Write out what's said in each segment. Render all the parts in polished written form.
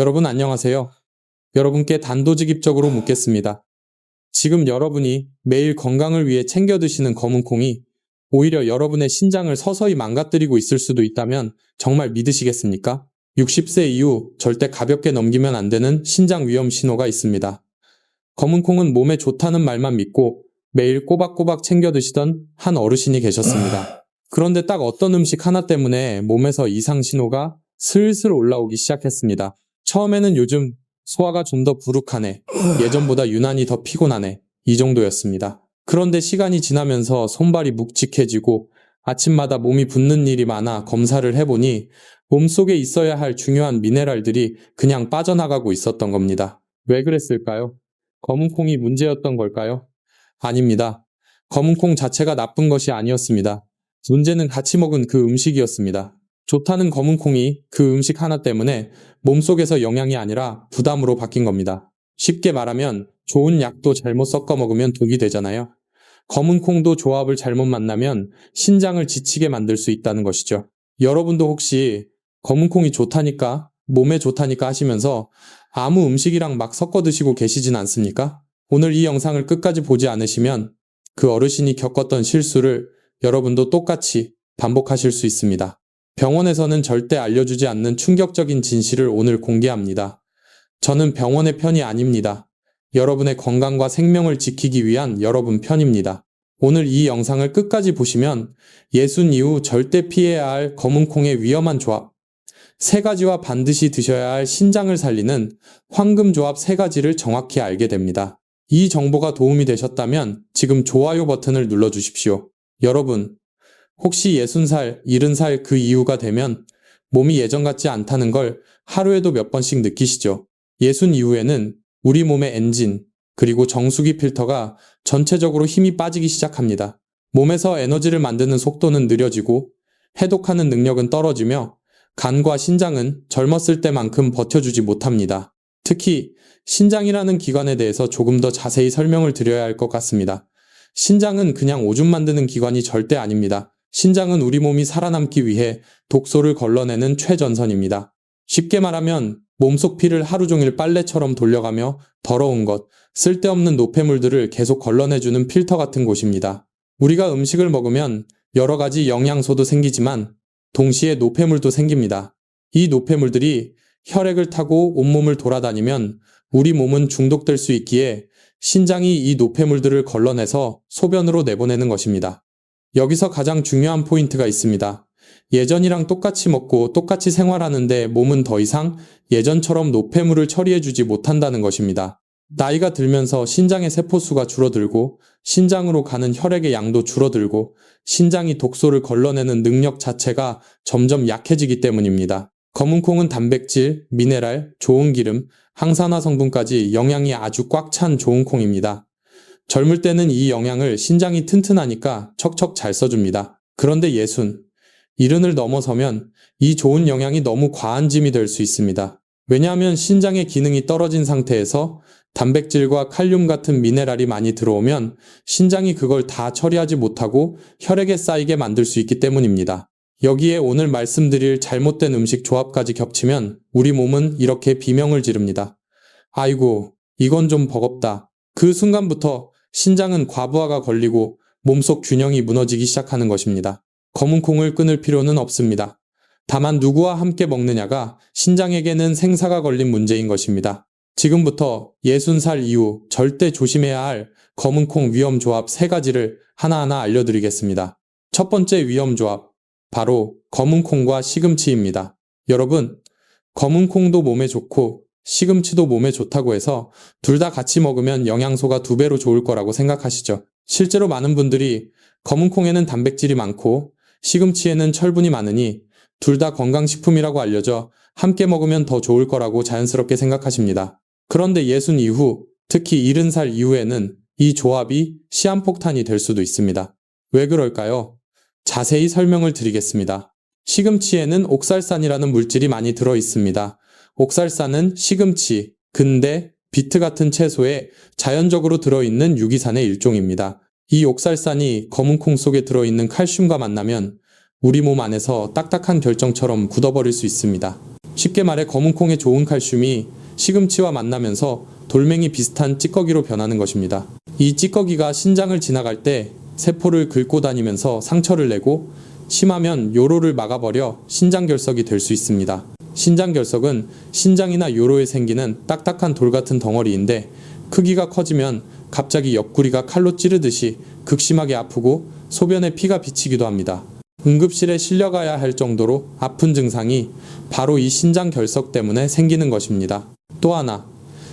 여러분 안녕하세요. 여러분께 단도직입적으로 묻겠습니다. 지금 여러분이 매일 건강을 위해 챙겨 드시는 검은 콩이 오히려 여러분의 신장을 서서히 망가뜨리고 있을 수도 있다면 정말 믿으시겠습니까? 60세 이후 절대 가볍게 넘기면 안 되는 신장 위험 신호가 있습니다. 검은 콩은 몸에 좋다는 말만 믿고 매일 꼬박꼬박 챙겨 드시던 한 어르신이 계셨습니다. 그런데 딱 어떤 음식 하나 때문에 몸에서 이상 신호가 슬슬 올라오기 시작했습니다. 처음에는 요즘 소화가 좀 더 부룩하네, 예전보다 유난히 더 피곤하네, 이 정도였습니다. 그런데 시간이 지나면서 손발이 묵직해지고 아침마다 몸이 붓는 일이 많아 검사를 해보니 몸속에 있어야 할 중요한 미네랄들이 그냥 빠져나가고 있었던 겁니다. 왜 그랬을까요? 검은 콩이 문제였던 걸까요? 아닙니다. 검은 콩 자체가 나쁜 것이 아니었습니다. 문제는 같이 먹은 그 음식이었습니다. 좋다는 검은 콩이 그 음식 하나 때문에 몸속에서 영양이 아니라 부담으로 바뀐 겁니다. 쉽게 말하면 좋은 약도 잘못 섞어 먹으면 독이 되잖아요. 검은 콩도 조합을 잘못 만나면 신장을 지치게 만들 수 있다는 것이죠. 여러분도 혹시 검은 콩이 좋다니까, 몸에 좋다니까 하시면서 아무 음식이랑 막 섞어 드시고 계시진 않습니까? 오늘 이 영상을 끝까지 보지 않으시면 그 어르신이 겪었던 실수를 여러분도 똑같이 반복하실 수 있습니다. 병원에서는 절대 알려주지 않는 충격적인 진실을 오늘 공개합니다. 저는 병원의 편이 아닙니다. 여러분의 건강과 생명을 지키기 위한 여러분 편입니다. 오늘 이 영상을 끝까지 보시면 예순 이후 절대 피해야 할 검은 콩의 위험한 조합, 3가지와 반드시 드셔야 할 신장을 살리는 황금 조합 3가지를 정확히 알게 됩니다. 이 정보가 도움이 되셨다면 지금 좋아요 버튼을 눌러주십시오. 여러분, 혹시 60살, 70살 그 이후가 되면 몸이 예전 같지 않다는 걸 하루에도 몇 번씩 느끼시죠? 60 이후에는 우리 몸의 엔진, 그리고 정수기 필터가 전체적으로 힘이 빠지기 시작합니다. 몸에서 에너지를 만드는 속도는 느려지고 해독하는 능력은 떨어지며 간과 신장은 젊었을 때만큼 버텨주지 못합니다. 특히 신장이라는 기관에 대해서 조금 더 자세히 설명을 드려야 할 것 같습니다. 신장은 그냥 오줌 만드는 기관이 절대 아닙니다. 신장은 우리 몸이 살아남기 위해 독소를 걸러내는 최전선입니다. 쉽게 말하면 몸속 피를 하루 종일 빨래처럼 돌려가며 더러운 것, 쓸데없는 노폐물들을 계속 걸러내주는 필터 같은 곳입니다. 우리가 음식을 먹으면 여러 가지 영양소도 생기지만 동시에 노폐물도 생깁니다. 이 노폐물들이 혈액을 타고 온몸을 돌아다니면 우리 몸은 중독될 수 있기에 신장이 이 노폐물들을 걸러내서 소변으로 내보내는 것입니다. 여기서 가장 중요한 포인트가 있습니다. 예전이랑 똑같이 먹고 똑같이 생활하는데 몸은 더 이상 예전처럼 노폐물을 처리해주지 못한다는 것입니다. 나이가 들면서 신장의 세포수가 줄어들고 신장으로 가는 혈액의 양도 줄어들고 신장이 독소를 걸러내는 능력 자체가 점점 약해지기 때문입니다. 검은 콩은 단백질, 미네랄, 좋은 기름, 항산화 성분까지 영양이 아주 꽉 찬 좋은 콩입니다. 젊을 때는 이 영양을 신장이 튼튼하니까 척척 잘 써줍니다. 그런데 60, 70을 넘어서면 이 좋은 영양이 너무 과한 짐이 될 수 있습니다. 왜냐하면 신장의 기능이 떨어진 상태에서 단백질과 칼륨 같은 미네랄이 많이 들어오면 신장이 그걸 다 처리하지 못하고 혈액에 쌓이게 만들 수 있기 때문입니다. 여기에 오늘 말씀드릴 잘못된 음식 조합까지 겹치면 우리 몸은 이렇게 비명을 지릅니다. 아이고, 이건 좀 버겁다. 그 순간부터 신장은 과부하가 걸리고 몸속 균형이 무너지기 시작하는 것입니다. 검은 콩을 끊을 필요는 없습니다. 다만 누구와 함께 먹느냐가 신장에게는 생사가 걸린 문제인 것입니다. 지금부터 60살 이후 절대 조심해야 할 검은 콩 위험 조합 3가지를 하나하나 알려드리겠습니다. 첫 번째 위험 조합, 바로 검은 콩과 시금치입니다. 여러분, 검은 콩도 몸에 좋고 시금치도 몸에 좋다고 해서 둘 다 같이 먹으면 영양소가 2배로 좋을 거라고 생각하시죠? 실제로 많은 분들이 검은 콩에는 단백질이 많고 시금치에는 철분이 많으니 둘 다 건강식품이라고 알려져 함께 먹으면 더 좋을 거라고 자연스럽게 생각하십니다. 그런데 60 이후, 특히 70살 이후에는 이 조합이 시한폭탄이 될 수도 있습니다. 왜 그럴까요? 자세히 설명을 드리겠습니다. 시금치에는 옥살산이라는 물질이 많이 들어 있습니다. 옥살산은 시금치, 근대, 비트 같은 채소에 자연적으로 들어있는 유기산의 일종입니다. 이 옥살산이 검은 콩 속에 들어있는 칼슘과 만나면 우리 몸 안에서 딱딱한 결정처럼 굳어버릴 수 있습니다. 쉽게 말해 검은 콩의 좋은 칼슘이 시금치와 만나면서 돌멩이 비슷한 찌꺼기로 변하는 것입니다. 이 찌꺼기가 신장을 지나갈 때 세포를 긁고 다니면서 상처를 내고 심하면 요로를 막아버려 신장결석이 될 수 있습니다. 신장결석은 신장이나 요로에 생기는 딱딱한 돌 같은 덩어리인데 크기가 커지면 갑자기 옆구리가 칼로 찌르듯이 극심하게 아프고 소변에 피가 비치기도 합니다. 응급실에 실려가야 할 정도로 아픈 증상이 바로 이 신장결석 때문에 생기는 것입니다. 또 하나,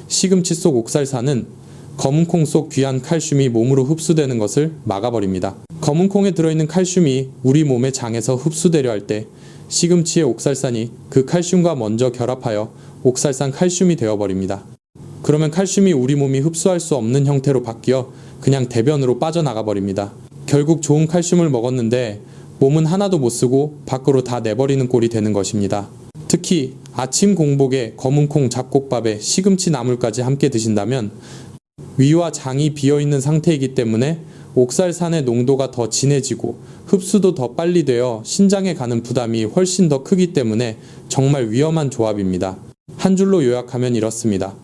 시금치 속 옥살사는 검은 콩 속 귀한 칼슘이 몸으로 흡수되는 것을 막아버립니다. 검은 콩에 들어있는 칼슘이 우리 몸의 장에서 흡수되려 할 때 시금치의 옥살산이 그 칼슘과 먼저 결합하여 옥살산 칼슘이 되어버립니다. 그러면 칼슘이 우리 몸이 흡수할 수 없는 형태로 바뀌어 그냥 대변으로 빠져나가 버립니다. 결국 좋은 칼슘을 먹었는데 몸은 하나도 못 쓰고 밖으로 다 내버리는 꼴이 되는 것입니다. 특히 아침 공복에 검은 콩 잡곡밥에 시금치 나물까지 함께 드신다면 위와 장이 비어있는 상태이기 때문에 옥살산의 농도가 더 진해지고 흡수도 더 빨리 되어 신장에 가는 부담이 훨씬 더 크기 때문에 정말 위험한 조합입니다. 한 줄로 요약하면 이렇습니다.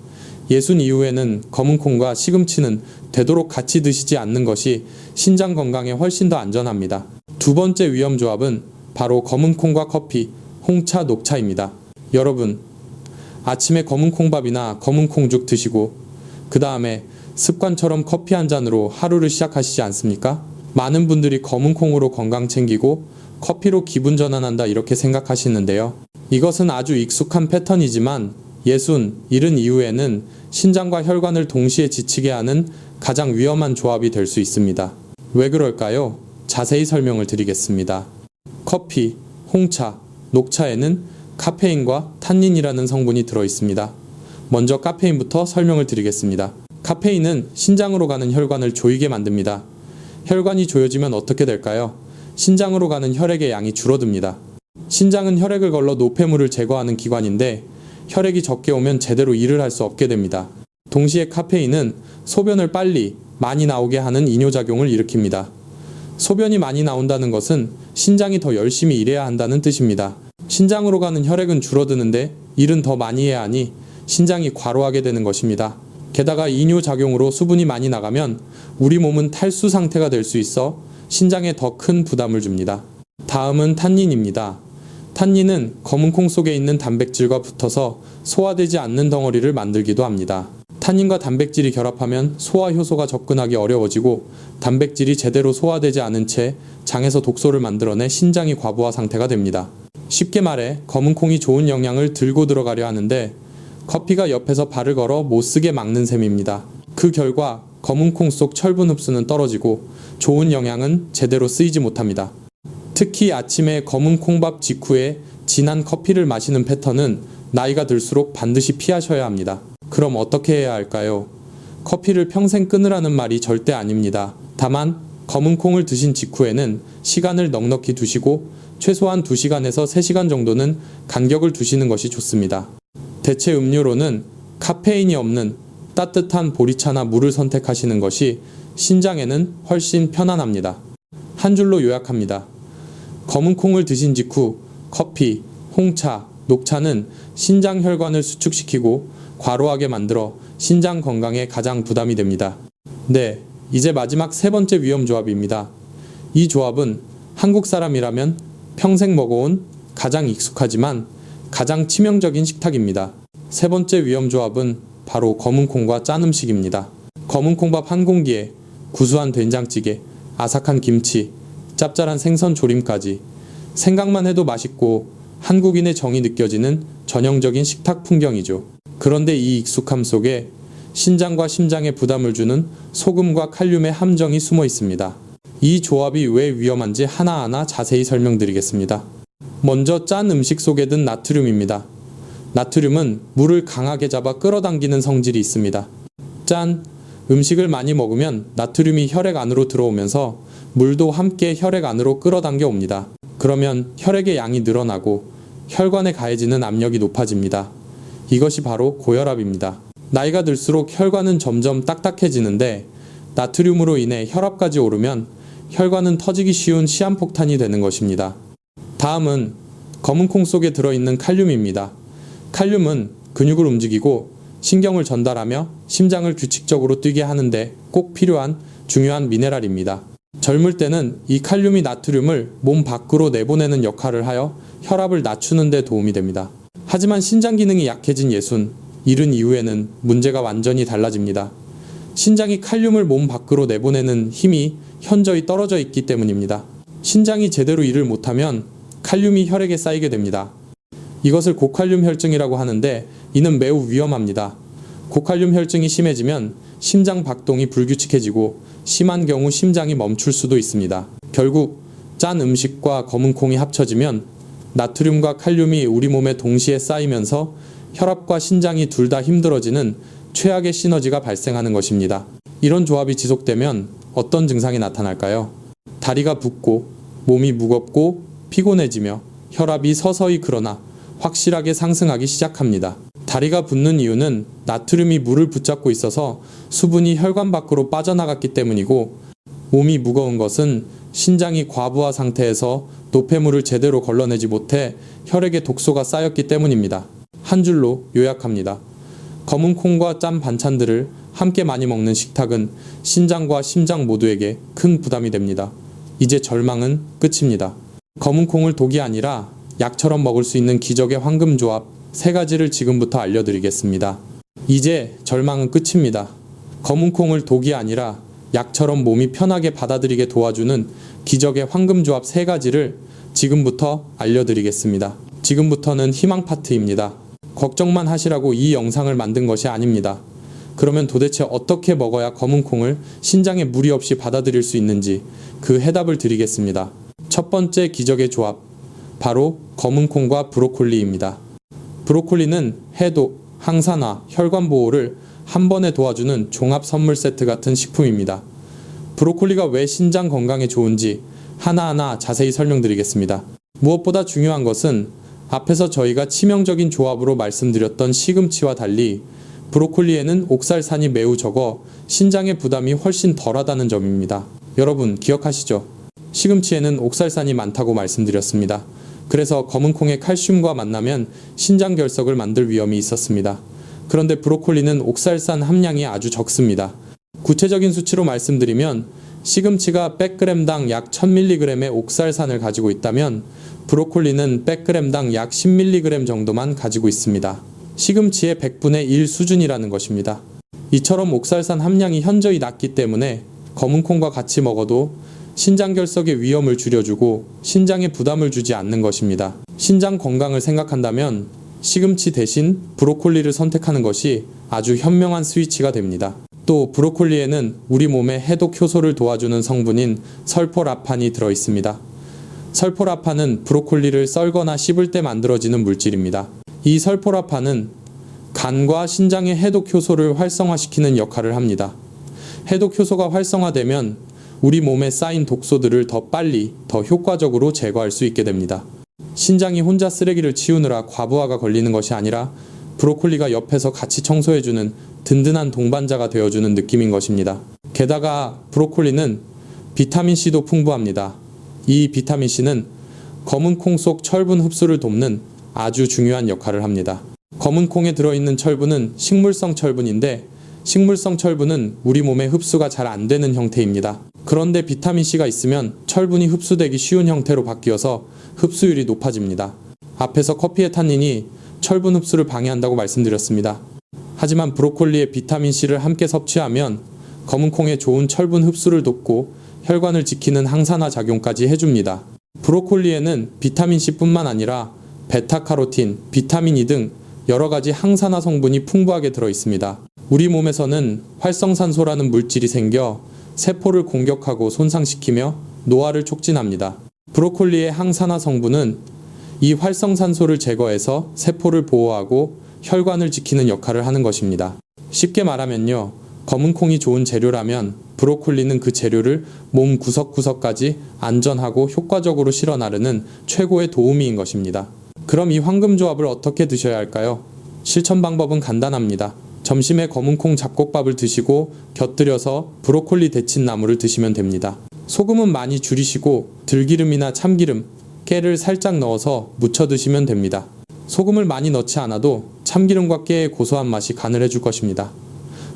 예순 이후에는 검은 콩과 시금치는 되도록 같이 드시지 않는 것이 신장 건강에 훨씬 더 안전합니다. 두 번째 위험 조합은 바로 검은 콩과 커피, 홍차, 녹차입니다. 여러분, 아침에 검은 콩밥이나 검은 콩죽 드시고 그 다음에 습관처럼 커피 한 잔으로 하루를 시작하시지 않습니까? 많은 분들이 검은 콩으로 건강 챙기고 커피로 기분 전환한다 이렇게 생각하시는데요. 이것은 아주 익숙한 패턴이지만 60, 70 이후에는 신장과 혈관을 동시에 지치게 하는 가장 위험한 조합이 될 수 있습니다. 왜 그럴까요? 자세히 설명을 드리겠습니다. 커피, 홍차, 녹차에는 카페인과 탄닌이라는 성분이 들어있습니다. 먼저 카페인부터 설명을 드리겠습니다. 카페인은 신장으로 가는 혈관을 조이게 만듭니다. 혈관이 조여지면 어떻게 될까요? 신장으로 가는 혈액의 양이 줄어듭니다. 신장은 혈액을 걸러 노폐물을 제거하는 기관인데 혈액이 적게 오면 제대로 일을 할 수 없게 됩니다. 동시에 카페인은 소변을 빨리, 많이 나오게 하는 이뇨작용을 일으킵니다. 소변이 많이 나온다는 것은 신장이 더 열심히 일해야 한다는 뜻입니다. 신장으로 가는 혈액은 줄어드는데 일은 더 많이 해야 하니 신장이 과로하게 되는 것입니다. 게다가 이뇨작용으로 수분이 많이 나가면 우리 몸은 탈수 상태가 될 수 있어 신장에 더 큰 부담을 줍니다. 다음은 탄닌입니다. 탄닌은 검은 콩 속에 있는 단백질과 붙어서 소화되지 않는 덩어리를 만들기도 합니다. 탄닌과 단백질이 결합하면 소화 효소가 접근하기 어려워지고 단백질이 제대로 소화되지 않은 채 장에서 독소를 만들어내 신장이 과부하 상태가 됩니다. 쉽게 말해 검은 콩이 좋은 영양을 들고 들어가려 하는데 커피가 옆에서 발을 걸어 못쓰게 막는 셈입니다. 그 결과 검은 콩 속 철분 흡수는 떨어지고 좋은 영양은 제대로 쓰이지 못합니다. 특히 아침에 검은 콩밥 직후에 진한 커피를 마시는 패턴은 나이가 들수록 반드시 피하셔야 합니다. 그럼 어떻게 해야 할까요? 커피를 평생 끊으라는 말이 절대 아닙니다. 다만 검은 콩을 드신 직후에는 시간을 넉넉히 두시고 최소한 2시간에서 3시간 정도는 간격을 두시는 것이 좋습니다. 대체 음료로는 카페인이 없는 따뜻한 보리차나 물을 선택하시는 것이 신장에는 훨씬 편안합니다. 한 줄로 요약합니다. 검은 콩을 드신 직후 커피, 홍차, 녹차는 신장 혈관을 수축시키고 과로하게 만들어 신장 건강에 가장 부담이 됩니다. 네, 이제 마지막 세 번째 위험 조합입니다. 이 조합은 한국 사람이라면 평생 먹어온 가장 익숙하지만 가장 치명적인 식탁입니다. 세 번째 위험 조합은 바로 검은 콩과 짠 음식입니다. 검은 콩밥 한 공기에 구수한 된장찌개, 아삭한 김치, 짭짤한 생선 조림까지 생각만 해도 맛있고 한국인의 정이 느껴지는 전형적인 식탁 풍경이죠. 그런데 이 익숙함 속에 신장과 심장에 부담을 주는 소금과 칼륨의 함정이 숨어 있습니다. 이 조합이 왜 위험한지 하나하나 자세히 설명드리겠습니다. 먼저 짠 음식 속에 든 나트륨입니다. 나트륨은 물을 강하게 잡아 끌어당기는 성질이 있습니다. 짠! 음식을 많이 먹으면 나트륨이 혈액 안으로 들어오면서 물도 함께 혈액 안으로 끌어당겨 옵니다. 그러면 혈액의 양이 늘어나고 혈관에 가해지는 압력이 높아집니다. 이것이 바로 고혈압입니다. 나이가 들수록 혈관은 점점 딱딱해지는데 나트륨으로 인해 혈압까지 오르면 혈관은 터지기 쉬운 시한폭탄이 되는 것입니다. 다음은 검은 콩 속에 들어있는 칼륨입니다. 칼륨은 근육을 움직이고 신경을 전달하며 심장을 규칙적으로 뛰게 하는데 꼭 필요한 중요한 미네랄입니다. 젊을 때는 이 칼륨이 나트륨을 몸 밖으로 내보내는 역할을 하여 혈압을 낮추는 데 도움이 됩니다. 하지만 신장 기능이 약해진 이른 이후에는 문제가 완전히 달라집니다. 신장이 칼륨을 몸 밖으로 내보내는 힘이 현저히 떨어져 있기 때문입니다. 신장이 제대로 일을 못하면 칼륨이 혈액에 쌓이게 됩니다. 이것을 고칼륨 혈증이라고 하는데 이는 매우 위험합니다. 고칼륨 혈증이 심해지면 심장 박동이 불규칙해지고 심한 경우 심장이 멈출 수도 있습니다. 결국 짠 음식과 검은 콩이 합쳐지면 나트륨과 칼륨이 우리 몸에 동시에 쌓이면서 혈압과 신장이 둘 다 힘들어지는 최악의 시너지가 발생하는 것입니다. 이런 조합이 지속되면 어떤 증상이 나타날까요? 다리가 붓고 몸이 무겁고 피곤해지며 혈압이 서서히 그러나 확실하게 상승하기 시작합니다. 다리가 붓는 이유는 나트륨이 물을 붙잡고 있어서 수분이 혈관 밖으로 빠져나갔기 때문이고, 몸이 무거운 것은 신장이 과부하 상태에서 노폐물을 제대로 걸러내지 못해 혈액에 독소가 쌓였기 때문입니다. 한 줄로 요약합니다. 검은 콩과 짠 반찬들을 함께 많이 먹는 식탁은 신장과 심장 모두에게 큰 부담이 됩니다. 이제 절망은 끝입니다. 검은 콩을 독이 아니라 약처럼 먹을 수 있는 기적의 황금 조합 3가지를 지금부터 알려드리겠습니다. 이제 절망은 끝입니다. 검은 콩을 독이 아니라 약처럼 몸이 편하게 받아들이게 도와주는 기적의 황금 조합 3가지를 지금부터 알려드리겠습니다. 지금부터는 희망 파트입니다. 걱정만 하시라고 이 영상을 만든 것이 아닙니다. 그러면 도대체 어떻게 먹어야 검은 콩을 신장에 무리 없이 받아들일 수 있는지 그 해답을 드리겠습니다. 첫 번째 기적의 조합, 바로 검은 콩과 브로콜리입니다. 브로콜리는 해독, 항산화, 혈관 보호를 한 번에 도와주는 종합 선물 세트 같은 식품입니다. 브로콜리가 왜 신장 건강에 좋은지 하나하나 자세히 설명드리겠습니다. 무엇보다 중요한 것은 앞에서 저희가 치명적인 조합으로 말씀드렸던 시금치와 달리 브로콜리에는 옥살산이 매우 적어 신장의 부담이 훨씬 덜하다는 점입니다. 여러분 기억하시죠? 시금치에는 옥살산이 많다고 말씀드렸습니다. 그래서 검은 콩의 칼슘과 만나면 신장 결석을 만들 위험이 있었습니다. 그런데 브로콜리는 옥살산 함량이 아주 적습니다. 구체적인 수치로 말씀드리면 시금치가 100g당 약 1000mg의 옥살산을 가지고 있다면 브로콜리는 100g당 약 10mg 정도만 가지고 있습니다. 시금치의 100분의 1 수준이라는 것입니다. 이처럼 옥살산 함량이 현저히 낮기 때문에 검은 콩과 같이 먹어도 신장 결석의 위험을 줄여주고 신장에 부담을 주지 않는 것입니다. 신장 건강을 생각한다면 시금치 대신 브로콜리를 선택하는 것이 아주 현명한 스위치가 됩니다. 또 브로콜리에는 우리 몸의 해독 효소를 도와주는 성분인 설포라판이 들어있습니다. 설포라판은 브로콜리를 썰거나 씹을 때 만들어지는 물질입니다. 이 설포라판은 간과 신장의 해독 효소를 활성화시키는 역할을 합니다. 해독 효소가 활성화되면 우리 몸에 쌓인 독소들을 더 빨리, 더 효과적으로 제거할 수 있게 됩니다. 신장이 혼자 쓰레기를 치우느라 과부하가 걸리는 것이 아니라 브로콜리가 옆에서 같이 청소해주는 든든한 동반자가 되어주는 느낌인 것입니다. 게다가 브로콜리는 비타민C도 풍부합니다. 이 비타민C는 검은 콩 속 철분 흡수를 돕는 아주 중요한 역할을 합니다. 검은 콩에 들어있는 철분은 식물성 철분인데 식물성 철분은 우리 몸에 흡수가 잘 안 되는 형태입니다. 그런데 비타민C가 있으면 철분이 흡수되기 쉬운 형태로 바뀌어서 흡수율이 높아집니다. 앞에서 커피의 탄닌이 철분 흡수를 방해한다고 말씀드렸습니다. 하지만 브로콜리에 비타민C를 함께 섭취하면 검은 콩의 좋은 철분 흡수를 돕고 혈관을 지키는 항산화 작용까지 해줍니다. 브로콜리에는 비타민C뿐만 아니라 베타카로틴, 비타민 E 등 여러가지 항산화 성분이 풍부하게 들어있습니다. 우리 몸에서는 활성산소라는 물질이 생겨 세포를 공격하고 손상시키며 노화를 촉진합니다. 브로콜리의 항산화 성분은 이 활성산소를 제거해서 세포를 보호하고 혈관을 지키는 역할을 하는 것입니다. 쉽게 말하면요, 검은 콩이 좋은 재료라면 브로콜리는 그 재료를 몸 구석구석까지 안전하고 효과적으로 실어 나르는 최고의 도우미인 것입니다. 그럼 이 황금조합을 어떻게 드셔야 할까요? 실천 방법은 간단합니다. 점심에 검은 콩 잡곡밥을 드시고 곁들여서 브로콜리 데친나물을 드시면 됩니다. 소금은 많이 줄이시고 들기름이나 참기름, 깨를 살짝 넣어서 무쳐 드시면 됩니다. 소금을 많이 넣지 않아도 참기름과 깨의 고소한 맛이 간을 해줄 것입니다.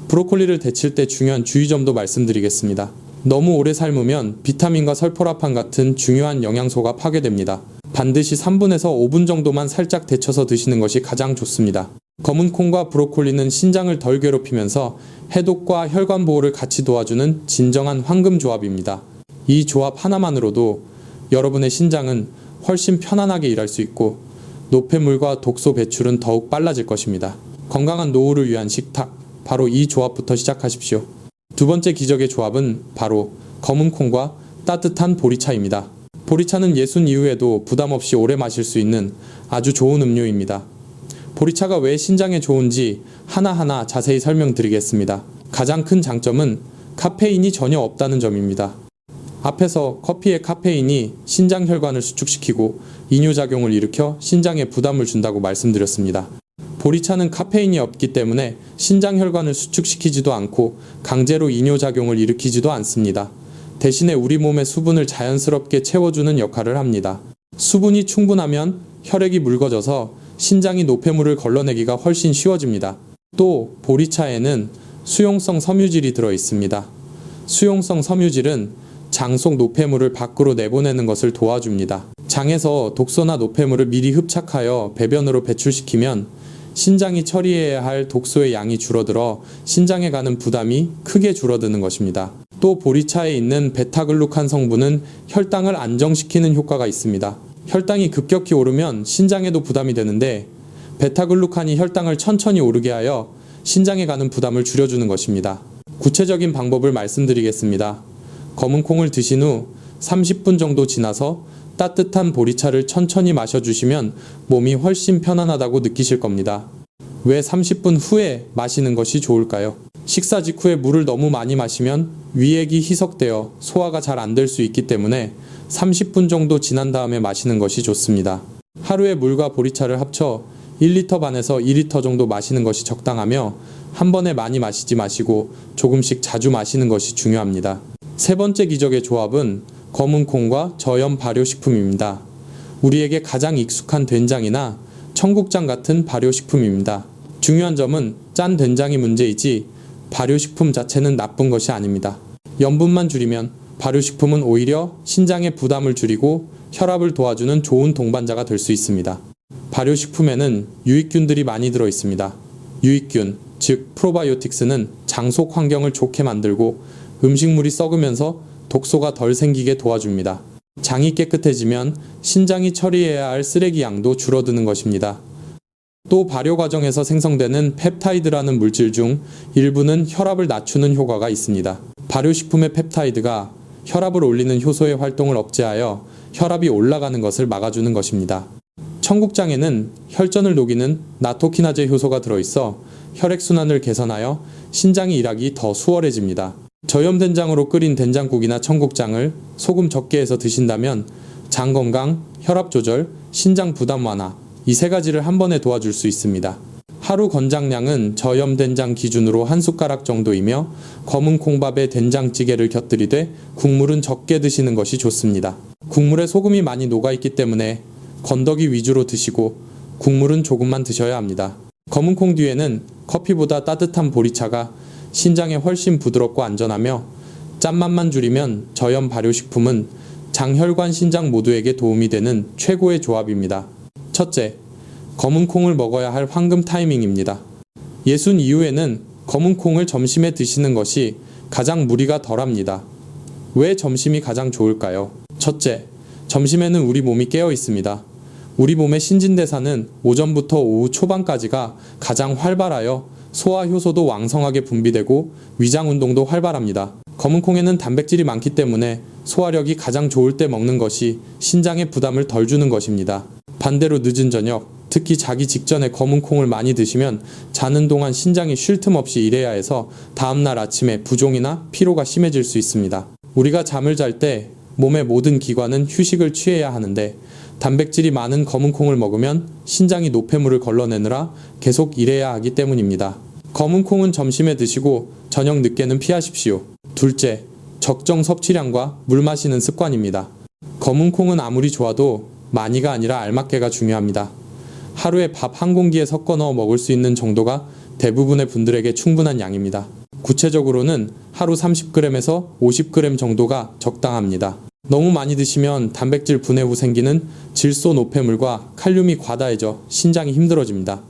브로콜리를 데칠 때 중요한 주의점도 말씀드리겠습니다. 너무 오래 삶으면 비타민과 설포라판 같은 중요한 영양소가 파괴됩니다. 반드시 3분에서 5분 정도만 살짝 데쳐서 드시는 것이 가장 좋습니다. 검은 콩과 브로콜리는 신장을 덜 괴롭히면서 해독과 혈관 보호를 같이 도와주는 진정한 황금 조합입니다. 이 조합 하나만으로도 여러분의 신장은 훨씬 편안하게 일할 수 있고 노폐물과 독소 배출은 더욱 빨라질 것입니다. 건강한 노후를 위한 식탁, 바로 이 조합부터 시작하십시오. 두 번째 기적의 조합은 바로 검은 콩과 따뜻한 보리차입니다. 보리차는 예순 이후에도 부담 없이 오래 마실 수 있는 아주 좋은 음료입니다. 보리차가 왜 신장에 좋은지 하나하나 자세히 설명드리겠습니다. 가장 큰 장점은 카페인이 전혀 없다는 점입니다. 앞에서 커피의 카페인이 신장 혈관을 수축시키고 이뇨작용을 일으켜 신장에 부담을 준다고 말씀드렸습니다. 보리차는 카페인이 없기 때문에 신장 혈관을 수축시키지도 않고 강제로 이뇨작용을 일으키지도 않습니다. 대신에 우리 몸의 수분을 자연스럽게 채워주는 역할을 합니다. 수분이 충분하면 혈액이 묽어져서 신장이 노폐물을 걸러내기가 훨씬 쉬워집니다. 또 보리차에는 수용성 섬유질이 들어 있습니다. 수용성 섬유질은 장 속 노폐물을 밖으로 내보내는 것을 도와줍니다. 장에서 독소나 노폐물을 미리 흡착하여 배변으로 배출시키면 신장이 처리해야 할 독소의 양이 줄어들어 신장에 가는 부담이 크게 줄어드는 것입니다. 또 보리차에 있는 베타글루칸 성분은 혈당을 안정시키는 효과가 있습니다. 혈당이 급격히 오르면 신장에도 부담이 되는데 베타글루칸이 혈당을 천천히 오르게 하여 신장에 가는 부담을 줄여주는 것입니다. 구체적인 방법을 말씀드리겠습니다. 검은 콩을 드신 후 30분 정도 지나서 따뜻한 보리차를 천천히 마셔주시면 몸이 훨씬 편안하다고 느끼실 겁니다. 왜 30분 후에 마시는 것이 좋을까요? 식사 직후에 물을 너무 많이 마시면 위액이 희석되어 소화가 잘 안 될 수 있기 때문에 30분 정도 지난 다음에 마시는 것이 좋습니다. 하루에 물과 보리차를 합쳐 1리터 반에서 2리터 정도 마시는 것이 적당하며 한 번에 많이 마시지 마시고 조금씩 자주 마시는 것이 중요합니다. 세 번째 기적의 조합은 검은 콩과 저염 발효식품입니다. 우리에게 가장 익숙한 된장이나 청국장 같은 발효식품입니다. 중요한 점은 짠 된장이 문제이지 발효식품 자체는 나쁜 것이 아닙니다. 염분만 줄이면 발효식품은 오히려 신장의 부담을 줄이고 혈압을 도와주는 좋은 동반자가 될 수 있습니다. 발효식품에는 유익균들이 많이 들어 있습니다. 유익균, 즉 프로바이오틱스는 장 속 환경을 좋게 만들고 음식물이 썩으면서 독소가 덜 생기게 도와줍니다. 장이 깨끗해지면 신장이 처리해야 할 쓰레기 양도 줄어드는 것입니다. 또 발효 과정에서 생성되는 펩타이드라는 물질 중 일부는 혈압을 낮추는 효과가 있습니다. 발효식품의 펩타이드가 혈압을 올리는 효소의 활동을 억제하여 혈압이 올라가는 것을 막아주는 것입니다. 청국장에는 혈전을 녹이는 나토키나제 효소가 들어있어 혈액순환을 개선하여 신장이 일하기 더 수월해집니다. 저염된장으로 끓인 된장국이나 청국장을 소금 적게 해서 드신다면 장 건강, 혈압 조절, 신장 부담 완화, 이 세 가지를 한 번에 도와줄 수 있습니다. 하루 권장량은 저염된장 기준으로 한 숟가락 정도이며 검은 콩밥에 된장찌개를 곁들이되 국물은 적게 드시는 것이 좋습니다. 국물에 소금이 많이 녹아있기 때문에 건더기 위주로 드시고 국물은 조금만 드셔야 합니다. 검은 콩 뒤에는 커피보다 따뜻한 보리차가 신장에 훨씬 부드럽고 안전하며 짠맛만 줄이면 저염 발효식품은 장혈관 신장 모두에게 도움이 되는 최고의 조합입니다. 첫째, 검은 콩을 먹어야 할 황금 타이밍입니다. 예순 이후에는 검은 콩을 점심에 드시는 것이 가장 무리가 덜합니다. 왜 점심이 가장 좋을까요? 첫째, 점심에는 우리 몸이 깨어 있습니다. 우리 몸의 신진대사는 오전부터 오후 초반까지가 가장 활발하여 소화 효소도 왕성하게 분비되고 위장 운동도 활발합니다. 검은 콩에는 단백질이 많기 때문에 소화력이 가장 좋을 때 먹는 것이 신장에 부담을 덜 주는 것입니다. 반대로 늦은 저녁, 특히 자기 직전에 검은 콩을 많이 드시면 자는 동안 신장이 쉴 틈 없이 일해야 해서 다음날 아침에 부종이나 피로가 심해질 수 있습니다. 우리가 잠을 잘 때 몸의 모든 기관은 휴식을 취해야 하는데 단백질이 많은 검은 콩을 먹으면 신장이 노폐물을 걸러내느라 계속 일해야 하기 때문입니다. 검은 콩은 점심에 드시고 저녁 늦게는 피하십시오. 둘째, 적정 섭취량과 물 마시는 습관입니다. 검은 콩은 아무리 좋아도 많이가 아니라 알맞게가 중요합니다. 하루에 밥 한 공기에 섞어 넣어 먹을 수 있는 정도가 대부분의 분들에게 충분한 양입니다. 구체적으로는 하루 30g에서 50g 정도가 적당합니다. 너무 많이 드시면 단백질 분해 후 생기는 질소 노폐물과 칼륨이 과다해져 신장이 힘들어집니다.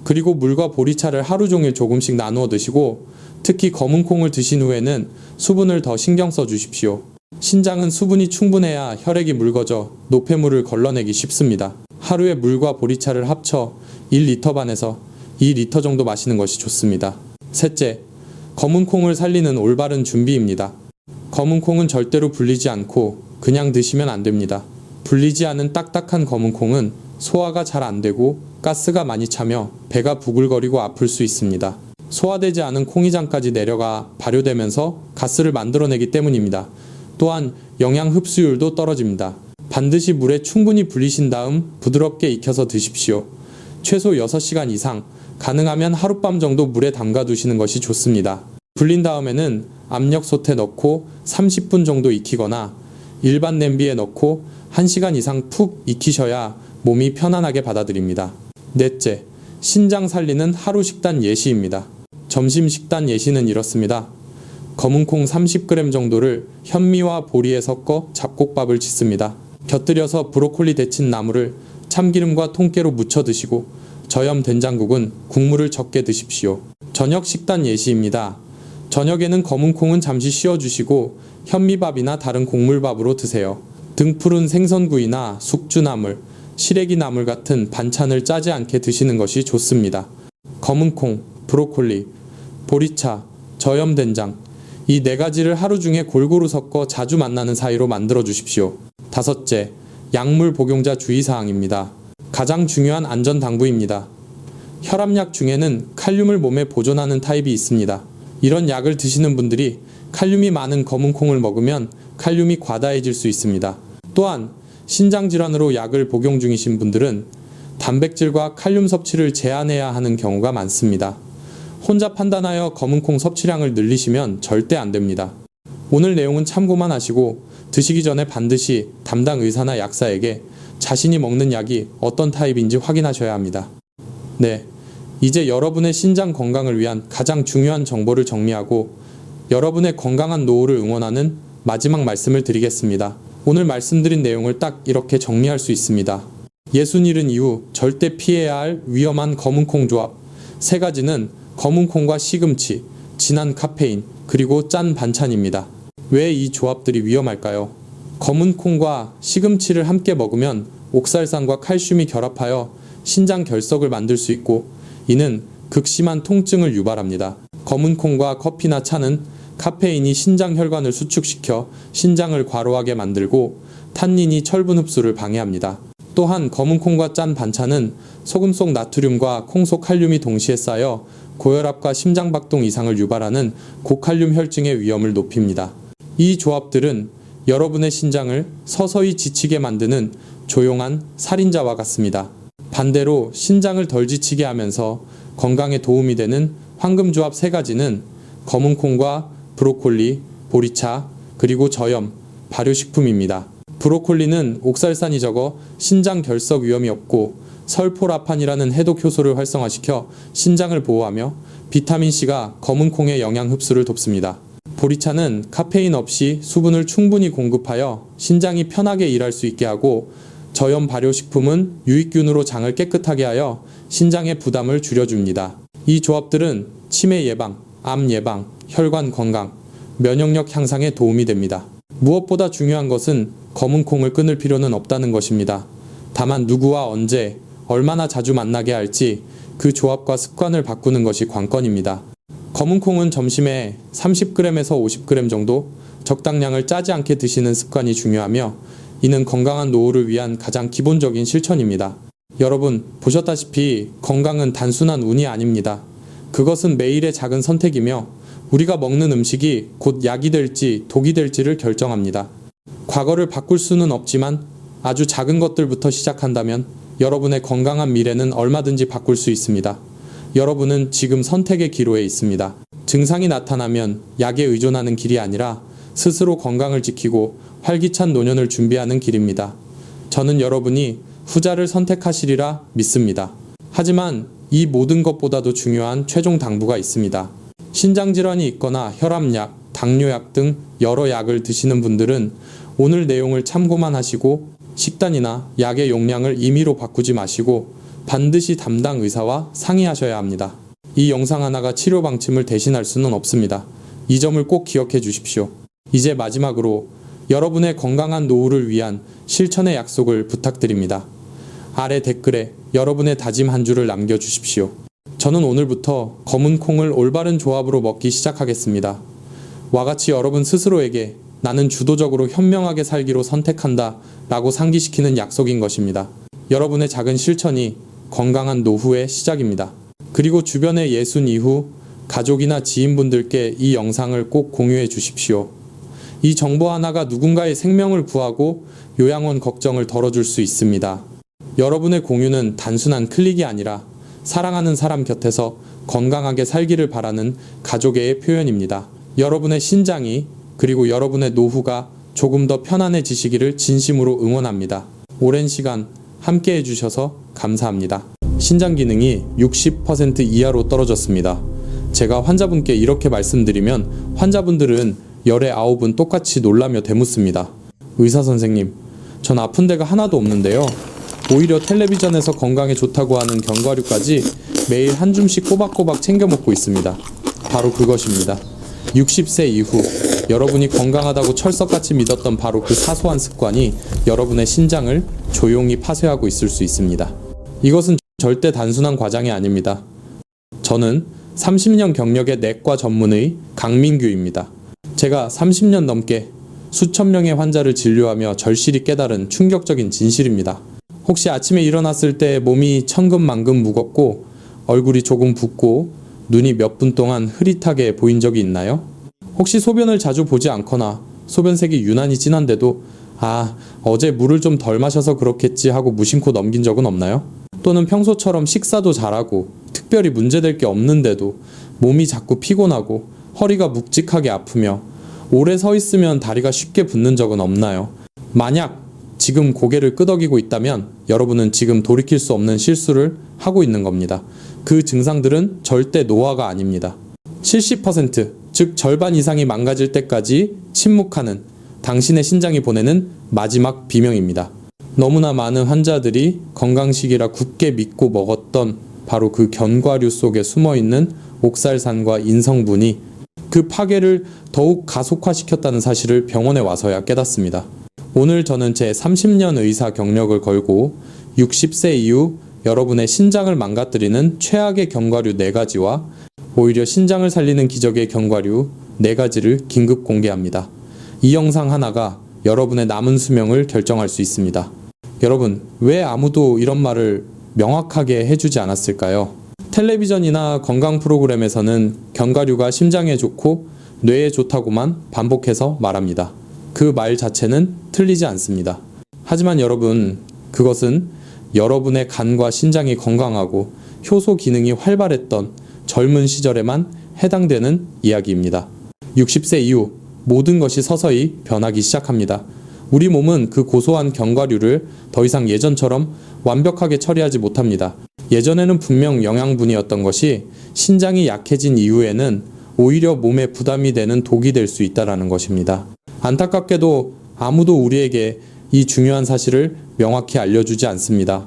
그리고 물과 보리차를 하루 종일 조금씩 나누어 드시고 특히 검은 콩을 드신 후에는 수분을 더 신경 써 주십시오. 신장은 수분이 충분해야 혈액이 묽어져 노폐물을 걸러내기 쉽습니다. 하루에 물과 보리차를 합쳐 1리터 반에서 2리터 정도 마시는 것이 좋습니다. 셋째, 검은 콩을 살리는 올바른 준비입니다. 검은 콩은 절대로 불리지 않고 그냥 드시면 안 됩니다. 불리지 않은 딱딱한 검은 콩은 소화가 잘 안 되고 가스가 많이 차며 배가 부글거리고 아플 수 있습니다. 소화되지 않은 콩이장까지 내려가 발효되면서 가스를 만들어내기 때문입니다. 또한 영양 흡수율도 떨어집니다. 반드시 물에 충분히 불리신 다음 부드럽게 익혀서 드십시오. 최소 6시간 이상, 가능하면 하룻밤 정도 물에 담가 두시는 것이 좋습니다. 불린 다음에는 압력솥에 넣고 30분 정도 익히거나 일반 냄비에 넣고 1시간 이상 푹 익히셔야 몸이 편안하게 받아들입니다. 넷째, 신장 살리는 하루 식단 예시입니다. 점심 식단 예시는 이렇습니다. 검은 콩 30g 정도를 현미와 보리에 섞어 잡곡밥을 짓습니다. 곁들여서 브로콜리 데친 나물을 참기름과 통깨로 무쳐 드시고 저염 된장국은 국물을 적게 드십시오. 저녁 식단 예시입니다. 저녁에는 검은 콩은 잠시 쉬어주시고 현미밥이나 다른 곡물밥으로 드세요. 등푸른 생선구이나 숙주나물, 시래기 나물 같은 반찬을 짜지 않게 드시는 것이 좋습니다. 검은 콩, 브로콜리, 보리차, 저염 된장, 이 4가지를 하루 중에 골고루 섞어 자주 만나는 사이로 만들어 주십시오. 다섯째, 약물 복용자 주의사항입니다. 가장 중요한 안전당부입니다. 혈압약 중에는 칼륨을 몸에 보존하는 타입이 있습니다. 이런 약을 드시는 분들이 칼륨이 많은 검은 콩을 먹으면 칼륨이 과다해질 수 있습니다. 또한 신장질환으로 약을 복용 중이신 분들은 단백질과 칼륨 섭취를 제한해야 하는 경우가 많습니다. 혼자 판단하여 검은 콩 섭취량을 늘리시면 절대 안 됩니다. 오늘 내용은 참고만 하시고 드시기 전에 반드시 담당 의사나 약사에게 자신이 먹는 약이 어떤 타입인지 확인하셔야 합니다. 네, 이제 여러분의 신장 건강을 위한 가장 중요한 정보를 정리하고 여러분의 건강한 노후를 응원하는 마지막 말씀을 드리겠습니다. 오늘 말씀드린 내용을 딱 이렇게 정리할 수 있습니다. 60일은 이후 절대 피해야 할 위험한 검은콩 조합 3가지는 검은콩과 시금치, 진한 카페인, 그리고 짠 반찬입니다. 왜 이 조합들이 위험할까요? 검은콩과 시금치를 함께 먹으면 옥살산과 칼슘이 결합하여 신장 결석을 만들 수 있고 이는 극심한 통증을 유발합니다. 검은콩과 커피나 차는 카페인이 신장 혈관을 수축시켜 신장을 과로하게 만들고 탄닌이 철분 흡수를 방해합니다. 또한 검은콩과 짠 반찬은 소금 속 나트륨과 콩 속 칼륨이 동시에 쌓여 고혈압과 심장박동 이상을 유발하는 고칼륨 혈증의 위험을 높입니다. 이 조합들은 여러분의 신장을 서서히 지치게 만드는 조용한 살인자와 같습니다. 반대로 신장을 덜 지치게 하면서 건강에 도움이 되는 황금조합 3가지는 검은콩과 브로콜리, 보리차, 그리고 저염, 발효식품입니다. 브로콜리는 옥살산이 적어 신장 결석 위험이 없고 설포라판이라는 해독 효소를 활성화시켜 신장을 보호하며 비타민C가 검은콩의 영양 흡수를 돕습니다. 보리차는 카페인 없이 수분을 충분히 공급하여 신장이 편하게 일할 수 있게 하고 저염 발효식품은 유익균으로 장을 깨끗하게 하여 신장의 부담을 줄여줍니다. 이 조합들은 치매 예방, 암 예방, 혈관 건강, 면역력 향상에 도움이 됩니다. 무엇보다 중요한 것은 검은콩을 끊을 필요는 없다는 것입니다. 다만 누구와 언제, 얼마나 자주 만나게 할지 그 조합과 습관을 바꾸는 것이 관건입니다. 검은콩은 점심에 30g에서 50g 정도 적당량을 짜지 않게 드시는 습관이 중요하며 이는 건강한 노후를 위한 가장 기본적인 실천입니다. 여러분, 보셨다시피 건강은 단순한 운이 아닙니다. 그것은 매일의 작은 선택이며 우리가 먹는 음식이 곧 약이 될지 독이 될지를 결정합니다. 과거를 바꿀 수는 없지만 아주 작은 것들부터 시작한다면 여러분의 건강한 미래는 얼마든지 바꿀 수 있습니다. 여러분은 지금 선택의 기로에 있습니다. 증상이 나타나면 약에 의존하는 길이 아니라 스스로 건강을 지키고 활기찬 노년을 준비하는 길입니다. 저는 여러분이 후자를 선택하시리라 믿습니다. 하지만 이 모든 것보다도 중요한 최종 당부가 있습니다. 신장질환이 있거나 혈압약, 당뇨약 등 여러 약을 드시는 분들은 오늘 내용을 참고만 하시고 식단이나 약의 용량을 임의로 바꾸지 마시고 반드시 담당 의사와 상의하셔야 합니다. 이 영상 하나가 치료 방침을 대신할 수는 없습니다. 이 점을 꼭 기억해 주십시오. 이제 마지막으로 여러분의 건강한 노후를 위한 실천의 약속을 부탁드립니다. 아래 댓글에 여러분의 다짐 한 줄을 남겨주십시오. 저는 오늘부터 검은 콩을 올바른 조합으로 먹기 시작하겠습니다. 와 같이 여러분 스스로에게 나는 주도적으로 현명하게 살기로 선택한다 라고 상기시키는 약속인 것입니다. 여러분의 작은 실천이 건강한 노후의 시작입니다. 그리고 주변의 예순 이후 가족이나 지인분들께 이 영상을 꼭 공유해 주십시오. 이 정보 하나가 누군가의 생명을 구하고 요양원 걱정을 덜어줄 수 있습니다. 여러분의 공유는 단순한 클릭이 아니라 사랑하는 사람 곁에서 건강하게 살기를 바라는 가족의 표현입니다. 여러분의 신장이 그리고 여러분의 노후가 조금 더 편안해지시기를 진심으로 응원합니다. 오랜 시간 함께 해주셔서 감사합니다. 신장 기능이 60% 이하로 떨어졌습니다. 제가 환자분께 이렇게 말씀드리면 환자분들은 열의 9은 똑같이 놀라며 되묻습니다. 의사 선생님, 전 아픈 데가 하나도 없는데요. 오히려 텔레비전에서 건강에 좋다고 하는 견과류까지 매일 한 줌씩 꼬박꼬박 챙겨 먹고 있습니다. 바로 그것입니다. 60세 이후 여러분이 건강하다고 철석같이 믿었던 바로 그 사소한 습관이 여러분의 신장을 조용히 파쇄하고 있을 수 있습니다. 이것은 절대 단순한 과장이 아닙니다. 저는 30년 경력의 내과 전문의 강민규입니다. 제가 30년 넘게 수천 명의 환자를 진료하며 절실히 깨달은 충격적인 진실입니다. 혹시 아침에 일어났을 때 몸이 천근만근 무겁고 얼굴이 조금 붓고 눈이 몇 분 동안 흐릿하게 보인 적이 있나요? 혹시 소변을 자주 보지 않거나 소변색이 유난히 진한데도 어제 물을 좀 덜 마셔서 그렇겠지 하고 무심코 넘긴 적은 없나요? 또는 평소처럼 식사도 잘하고 특별히 문제될 게 없는데도 몸이 자꾸 피곤하고 허리가 묵직하게 아프며 오래 서 있으면 다리가 쉽게 붓는 적은 없나요? 만약 지금 고개를 끄덕이고 있다면 여러분은 지금 돌이킬 수 없는 실수를 하고 있는 겁니다. 그 증상들은 절대 노화가 아닙니다. 70%, 즉 절반 이상이 망가질 때까지 침묵하는 당신의 신장이 보내는 마지막 비명입니다. 너무나 많은 환자들이 건강식이라 굳게 믿고 먹었던 바로 그 견과류 속에 숨어있는 옥살산과 인성분이 그 파괴를 더욱 가속화시켰다는 사실을 병원에 와서야 깨닫습니다. 오늘 저는 제 30년 의사 경력을 걸고 60세 이후 여러분의 신장을 망가뜨리는 최악의 견과류 4가지와 오히려 신장을 살리는 기적의 견과류 4가지를 긴급 공개합니다. 이 영상 하나가 여러분의 남은 수명을 결정할 수 있습니다. 여러분, 왜 아무도 이런 말을 명확하게 해주지 않았을까요? 텔레비전이나 건강 프로그램에서는 견과류가 심장에 좋고 뇌에 좋다고만 반복해서 말합니다. 그 말 자체는 틀리지 않습니다. 하지만 여러분, 그것은 여러분의 간과 신장이 건강하고 효소 기능이 활발했던 젊은 시절에만 해당되는 이야기입니다. 60세 이후 모든 것이 서서히 변하기 시작합니다. 우리 몸은 그 고소한 견과류를 더 이상 예전처럼 완벽하게 처리하지 못합니다. 예전에는 분명 영양분이었던 것이 신장이 약해진 이후에는 오히려 몸에 부담이 되는 독이 될 수 있다는 것입니다. 안타깝게도 아무도 우리에게 이 중요한 사실을 명확히 알려주지 않습니다.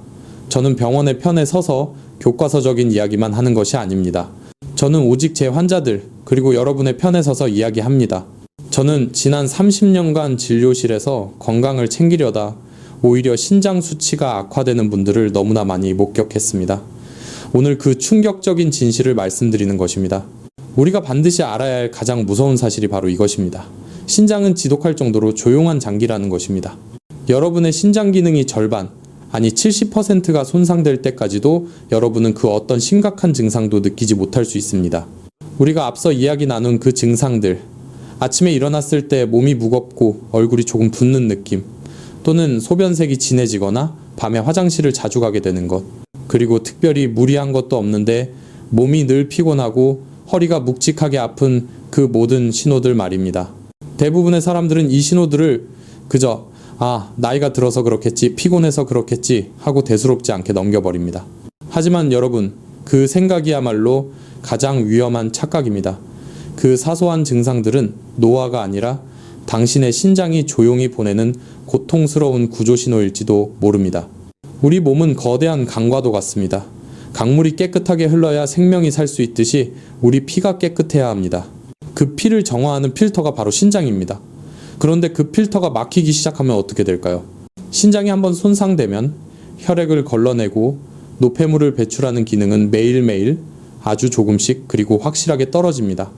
저는 병원의 편에 서서 교과서적인 이야기만 하는 것이 아닙니다. 저는 오직 제 환자들 그리고 여러분의 편에 서서 이야기합니다. 저는 지난 30년간 진료실에서 건강을 챙기려다 오히려 신장 수치가 악화되는 분들을 너무나 많이 목격했습니다. 오늘 그 충격적인 진실을 말씀드리는 것입니다. 우리가 반드시 알아야 할 가장 무서운 사실이 바로 이것입니다. 신장은 지독할 정도로 조용한 장기라는 것입니다. 여러분의 신장 기능이 절반, 아니 70%가 손상될 때까지도 여러분은 그 어떤 심각한 증상도 느끼지 못할 수 있습니다. 우리가 앞서 이야기 나눈 그 증상들, 아침에 일어났을 때 몸이 무겁고 얼굴이 조금 붓는 느낌, 또는 소변색이 진해지거나 밤에 화장실을 자주 가게 되는 것, 그리고 특별히 무리한 것도 없는데 몸이 늘 피곤하고 허리가 묵직하게 아픈 그 모든 신호들 말입니다. 대부분의 사람들은 이 신호들을 그저 아, 나이가 들어서 그렇겠지, 피곤해서 그렇겠지 하고 대수롭지 않게 넘겨버립니다. 하지만 여러분, 그 생각이야말로 가장 위험한 착각입니다. 그 사소한 증상들은 노화가 아니라 당신의 신장이 조용히 보내는 고통스러운 구조신호일지도 모릅니다. 우리 몸은 거대한 강과도 같습니다. 강물이 깨끗하게 흘러야 생명이 살 수 있듯이 우리 피가 깨끗해야 합니다. 그 피를 정화하는 필터가 바로 신장입니다. 그런데 그 필터가 막히기 시작하면 어떻게 될까요? 신장이 한번 손상되면 혈액을 걸러내고 노폐물을 배출하는 기능은 매일매일 아주 조금씩 그리고 확실하게 떨어집니다.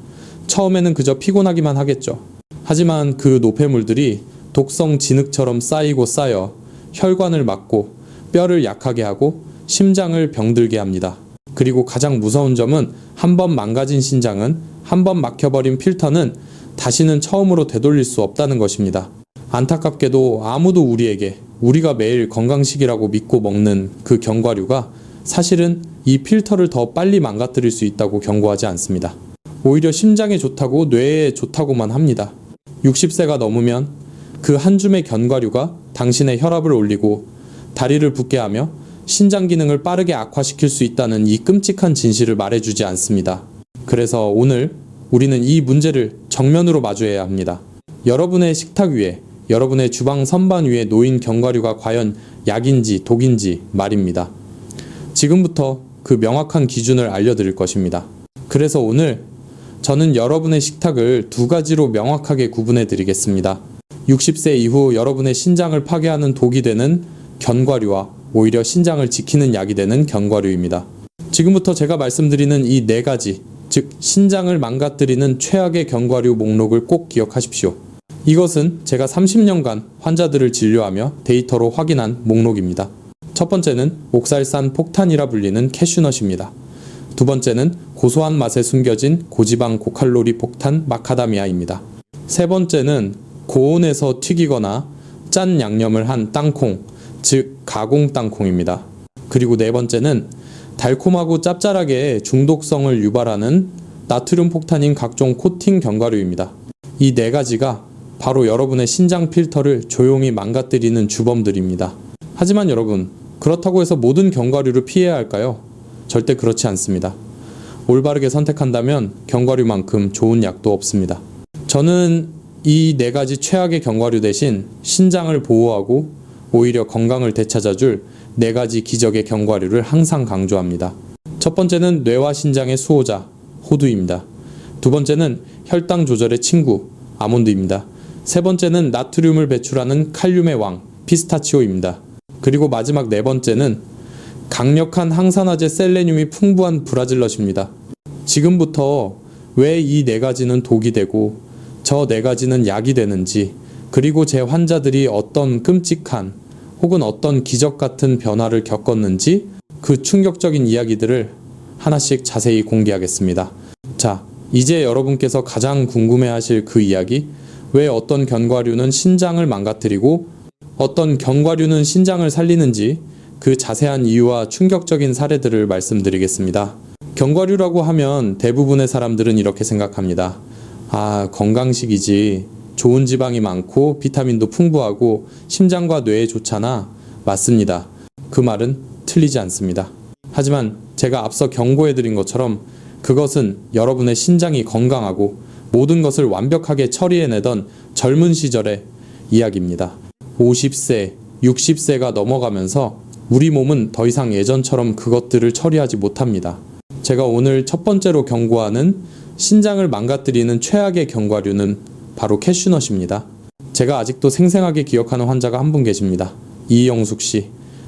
처음에는 그저 피곤하기만 하겠죠. 하지만 그 노폐물들이 독성 진흙처럼 쌓이고 쌓여 혈관을 막고 뼈를 약하게 하고 심장을 병들게 합니다. 그리고 가장 무서운 점은 한번 망가진 신장은, 한번 막혀버린 필터는 다시는 처음으로 되돌릴 수 없다는 것입니다. 안타깝게도 아무도 우리에게 우리가 매일 건강식이라고 믿고 먹는 그 견과류가 사실은 이 필터를 더 빨리 망가뜨릴 수 있다고 경고하지 않습니다. 오히려 심장에 좋다고 뇌에 좋다고만 합니다. 60세가 넘으면 그 한 줌의 견과류가 당신의 혈압을 올리고 다리를 붓게 하며 신장 기능을 빠르게 악화시킬 수 있다는 이 끔찍한 진실을 말해주지 않습니다. 그래서 오늘 우리는 이 문제를 정면으로 마주해야 합니다. 여러분의 식탁 위에, 여러분의 주방 선반 위에 놓인 견과류가 과연 약인지 독인지 말입니다. 지금부터 그 명확한 기준을 알려드릴 것입니다. 그래서 오늘 저는 여러분의 식탁을 두 가지로 명확하게 구분해 드리겠습니다. 60세 이후 여러분의 신장을 파괴하는 독이 되는 견과류와 오히려 신장을 지키는 약이 되는 견과류입니다. 지금부터 제가 말씀드리는 이 네 가지, 즉 신장을 망가뜨리는 최악의 견과류 목록을 꼭 기억하십시오. 이것은 제가 30년간 환자들을 진료하며 데이터로 확인한 목록입니다. 첫 번째는 옥살산 폭탄이라 불리는 캐슈넛입니다. 두 번째는 고소한 맛에 숨겨진 고지방 고칼로리 폭탄 마카다미아입니다. 세 번째는 고온에서 튀기거나 짠 양념을 한 땅콩, 즉 가공 땅콩입니다. 그리고 네 번째는 달콤하고 짭짤하게 중독성을 유발하는 나트륨 폭탄인 각종 코팅 견과류입니다. 이 네 가지가 바로 여러분의 신장 필터를 조용히 망가뜨리는 주범들입니다. 하지만 여러분, 그렇다고 해서 모든 견과류를 피해야 할까요? 절대 그렇지 않습니다. 올바르게 선택한다면 견과류만큼 좋은 약도 없습니다. 저는 이 네 가지 최악의 견과류 대신 신장을 보호하고 오히려 건강을 되찾아줄 네 가지 기적의 견과류를 항상 강조합니다. 첫 번째는 뇌와 신장의 수호자, 호두입니다. 두 번째는 혈당 조절의 친구, 아몬드입니다. 세 번째는 나트륨을 배출하는 칼륨의 왕, 피스타치오입니다. 그리고 마지막 네 번째는 강력한 항산화제 셀레늄이 풍부한 브라질넛입니다. 지금부터 왜 이 네 가지는 독이 되고 저 네 가지는 약이 되는지, 그리고 제 환자들이 어떤 끔찍한 혹은 어떤 기적 같은 변화를 겪었는지 그 충격적인 이야기들을 하나씩 자세히 공개하겠습니다. 자, 이제 여러분께서 가장 궁금해하실 그 이야기, 왜 어떤 견과류는 신장을 망가뜨리고 어떤 견과류는 신장을 살리는지 그 자세한 이유와 충격적인 사례들을 말씀드리겠습니다. 견과류라고 하면 대부분의 사람들은 이렇게 생각합니다. 아, 건강식이지. 좋은 지방이 많고 비타민도 풍부하고 심장과 뇌에 좋잖아. 맞습니다. 그 말은 틀리지 않습니다. 하지만 제가 앞서 경고해드린 것처럼 그것은 여러분의 신장이 건강하고 모든 것을 완벽하게 처리해내던 젊은 시절의 이야기입니다. 50세, 60세가 넘어가면서 우리 몸은 더 이상 예전처럼 그것들을 처리하지 못합니다. 제가 오늘 첫 번째로 경고하는 신장을 망가뜨리는 최악의 견과류는 바로 캐슈넛입니다. 제가 아직도 생생하게 기억하는 환자가 한 분 계십니다. 이영숙 씨.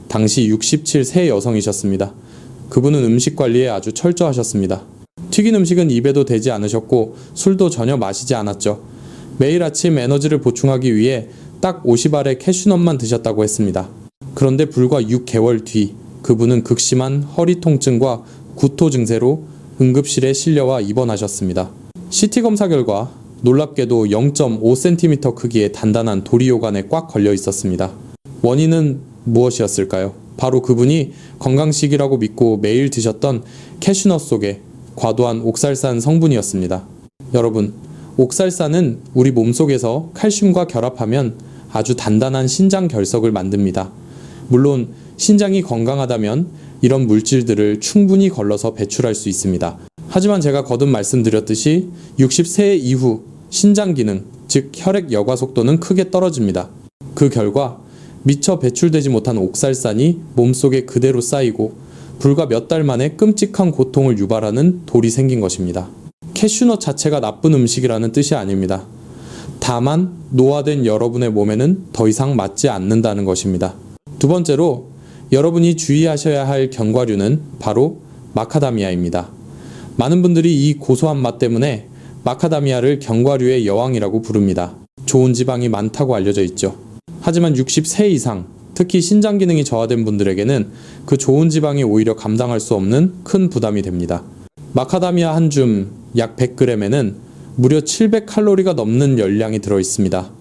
당시 67세 여성이셨습니다. 그분은 음식 관리에 아주 철저하셨습니다. 튀긴 음식은 입에도 대지 않으셨고 술도 전혀 마시지 않았죠. 매일 아침 에너지를 보충하기 위해 딱 50알의 캐슈넛만 드셨다고 했습니다. 그런데 불과 6개월 뒤 그분은 극심한 허리 통증과 구토 증세로 응급실에 실려와 입원하셨습니다. CT 검사 결과 놀랍게도 0.5cm 크기의 단단한 도리요관에 꽉 걸려 있었습니다. 원인은 무엇이었을까요? 바로 그분이 건강식이라고 믿고 매일 드셨던 캐슈넛 속에 과도한 옥살산 성분이었습니다. 여러분, 옥살산은 우리 몸속에서 칼슘과 결합하면 아주 단단한 신장 결석을 만듭니다. 물론 신장이 건강하다면 이런 물질들을 충분히 걸러서 배출할 수 있습니다. 하지만 제가 거듭 말씀드렸듯이 60세 이후 신장 기능, 즉 혈액 여과 속도는 크게 떨어집니다. 그 결과 미처 배출되지 못한 옥살산이 몸속에 그대로 쌓이고 불과 몇 달 만에 끔찍한 고통을 유발하는 돌이 생긴 것입니다. 캐슈넛 자체가 나쁜 음식이라는 뜻이 아닙니다. 다만 노화된 여러분의 몸에는 더 이상 맞지 않는다는 것입니다. 두 번째로 여러분이 주의하셔야 할 견과류는 바로 마카다미아입니다. 많은 분들이 이 고소한 맛 때문에 마카다미아를 견과류의 여왕이라고 부릅니다. 좋은 지방이 많다고 알려져 있죠. 하지만 60세 이상, 특히 신장 기능이 저하된 분들에게는 그 좋은 지방이 오히려 감당할 수 없는 큰 부담이 됩니다. 마카다미아 한 줌 약 100g에는 무려 700칼로리가 넘는 열량이 들어있습니다.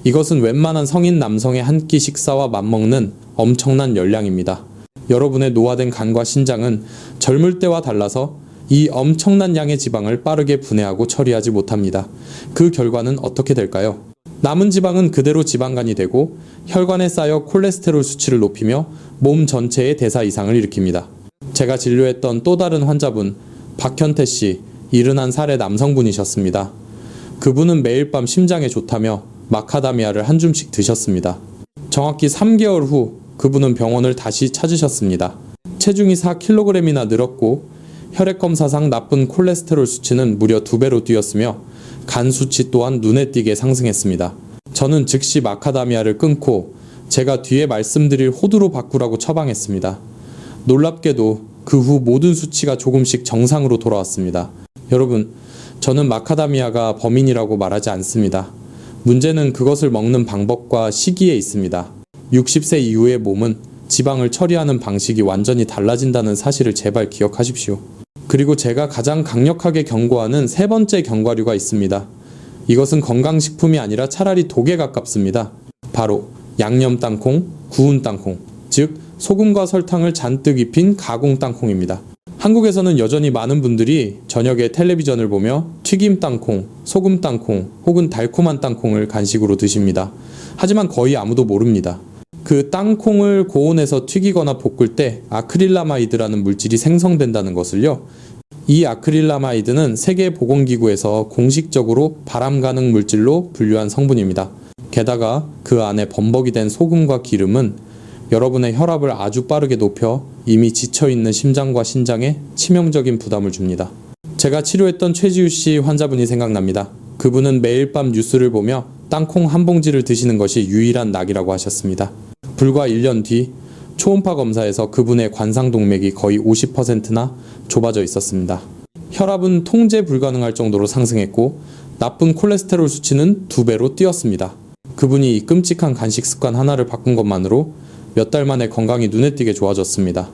이것은 웬만한 성인 남성의 한 끼 식사와 맞먹는 엄청난 열량입니다. 여러분의 노화된 간과 신장은 젊을 때와 달라서 이 엄청난 양의 지방을 빠르게 분해하고 처리하지 못합니다. 그 결과는 어떻게 될까요? 남은 지방은 그대로 지방간이 되고 혈관에 쌓여 콜레스테롤 수치를 높이며 몸 전체의 대사 이상을 일으킵니다. 제가 진료했던 또 다른 환자분, 박현태 씨, 71살의 남성분이셨습니다. 그분은 매일 밤 심장에 좋다며 마카다미아를 한 줌씩 드셨습니다. 정확히 3개월 후 그분은 병원을 다시 찾으셨습니다. 체중이 4kg이나 늘었고 혈액검사상 나쁜 콜레스테롤 수치는 무려 2배로 뛰었으며 간 수치 또한 눈에 띄게 상승했습니다. 저는 즉시 마카다미아를 끊고 제가 뒤에 말씀드릴 호두로 바꾸라고 처방했습니다. 놀랍게도 그 후 모든 수치가 조금씩 정상으로 돌아왔습니다. 여러분, 저는 마카다미아가 범인이라고 말하지 않습니다. 문제는 그것을 먹는 방법과 시기에 있습니다. 60세 이후의 몸은 지방을 처리하는 방식이 완전히 달라진다는 사실을 제발 기억하십시오. 그리고 제가 가장 강력하게 경고하는 세 번째 견과류가 있습니다. 이것은 건강식품이 아니라 차라리 독에 가깝습니다. 바로 양념 땅콩, 구운 땅콩, 즉 소금과 설탕을 잔뜩 입힌 가공 땅콩입니다. 한국에서는 여전히 많은 분들이 저녁에 텔레비전을 보며 튀김 땅콩, 소금 땅콩 혹은 달콤한 땅콩을 간식으로 드십니다. 하지만 거의 아무도 모릅니다. 그 땅콩을 고온에서 튀기거나 볶을 때 아크릴라마이드라는 물질이 생성된다는 것을요. 이 아크릴라마이드는 세계보건기구에서 공식적으로 발암 가능 물질로 분류한 성분입니다. 게다가 그 안에 범벅이 된 소금과 기름은 여러분의 혈압을 아주 빠르게 높여 이미 지쳐있는 심장과 신장에 치명적인 부담을 줍니다. 제가 치료했던 최지우 씨 환자분이 생각납니다. 그분은 매일 밤 뉴스를 보며 땅콩 한 봉지를 드시는 것이 유일한 낙이라고 하셨습니다. 불과 1년 뒤 초음파 검사에서 그분의 관상동맥이 거의 50%나 좁아져 있었습니다. 혈압은 통제 불가능할 정도로 상승했고 나쁜 콜레스테롤 수치는 2배로 뛰었습니다. 그분이 이 끔찍한 간식 습관 하나를 바꾼 것만으로 몇 달 만에 건강이 눈에 띄게 좋아졌습니다.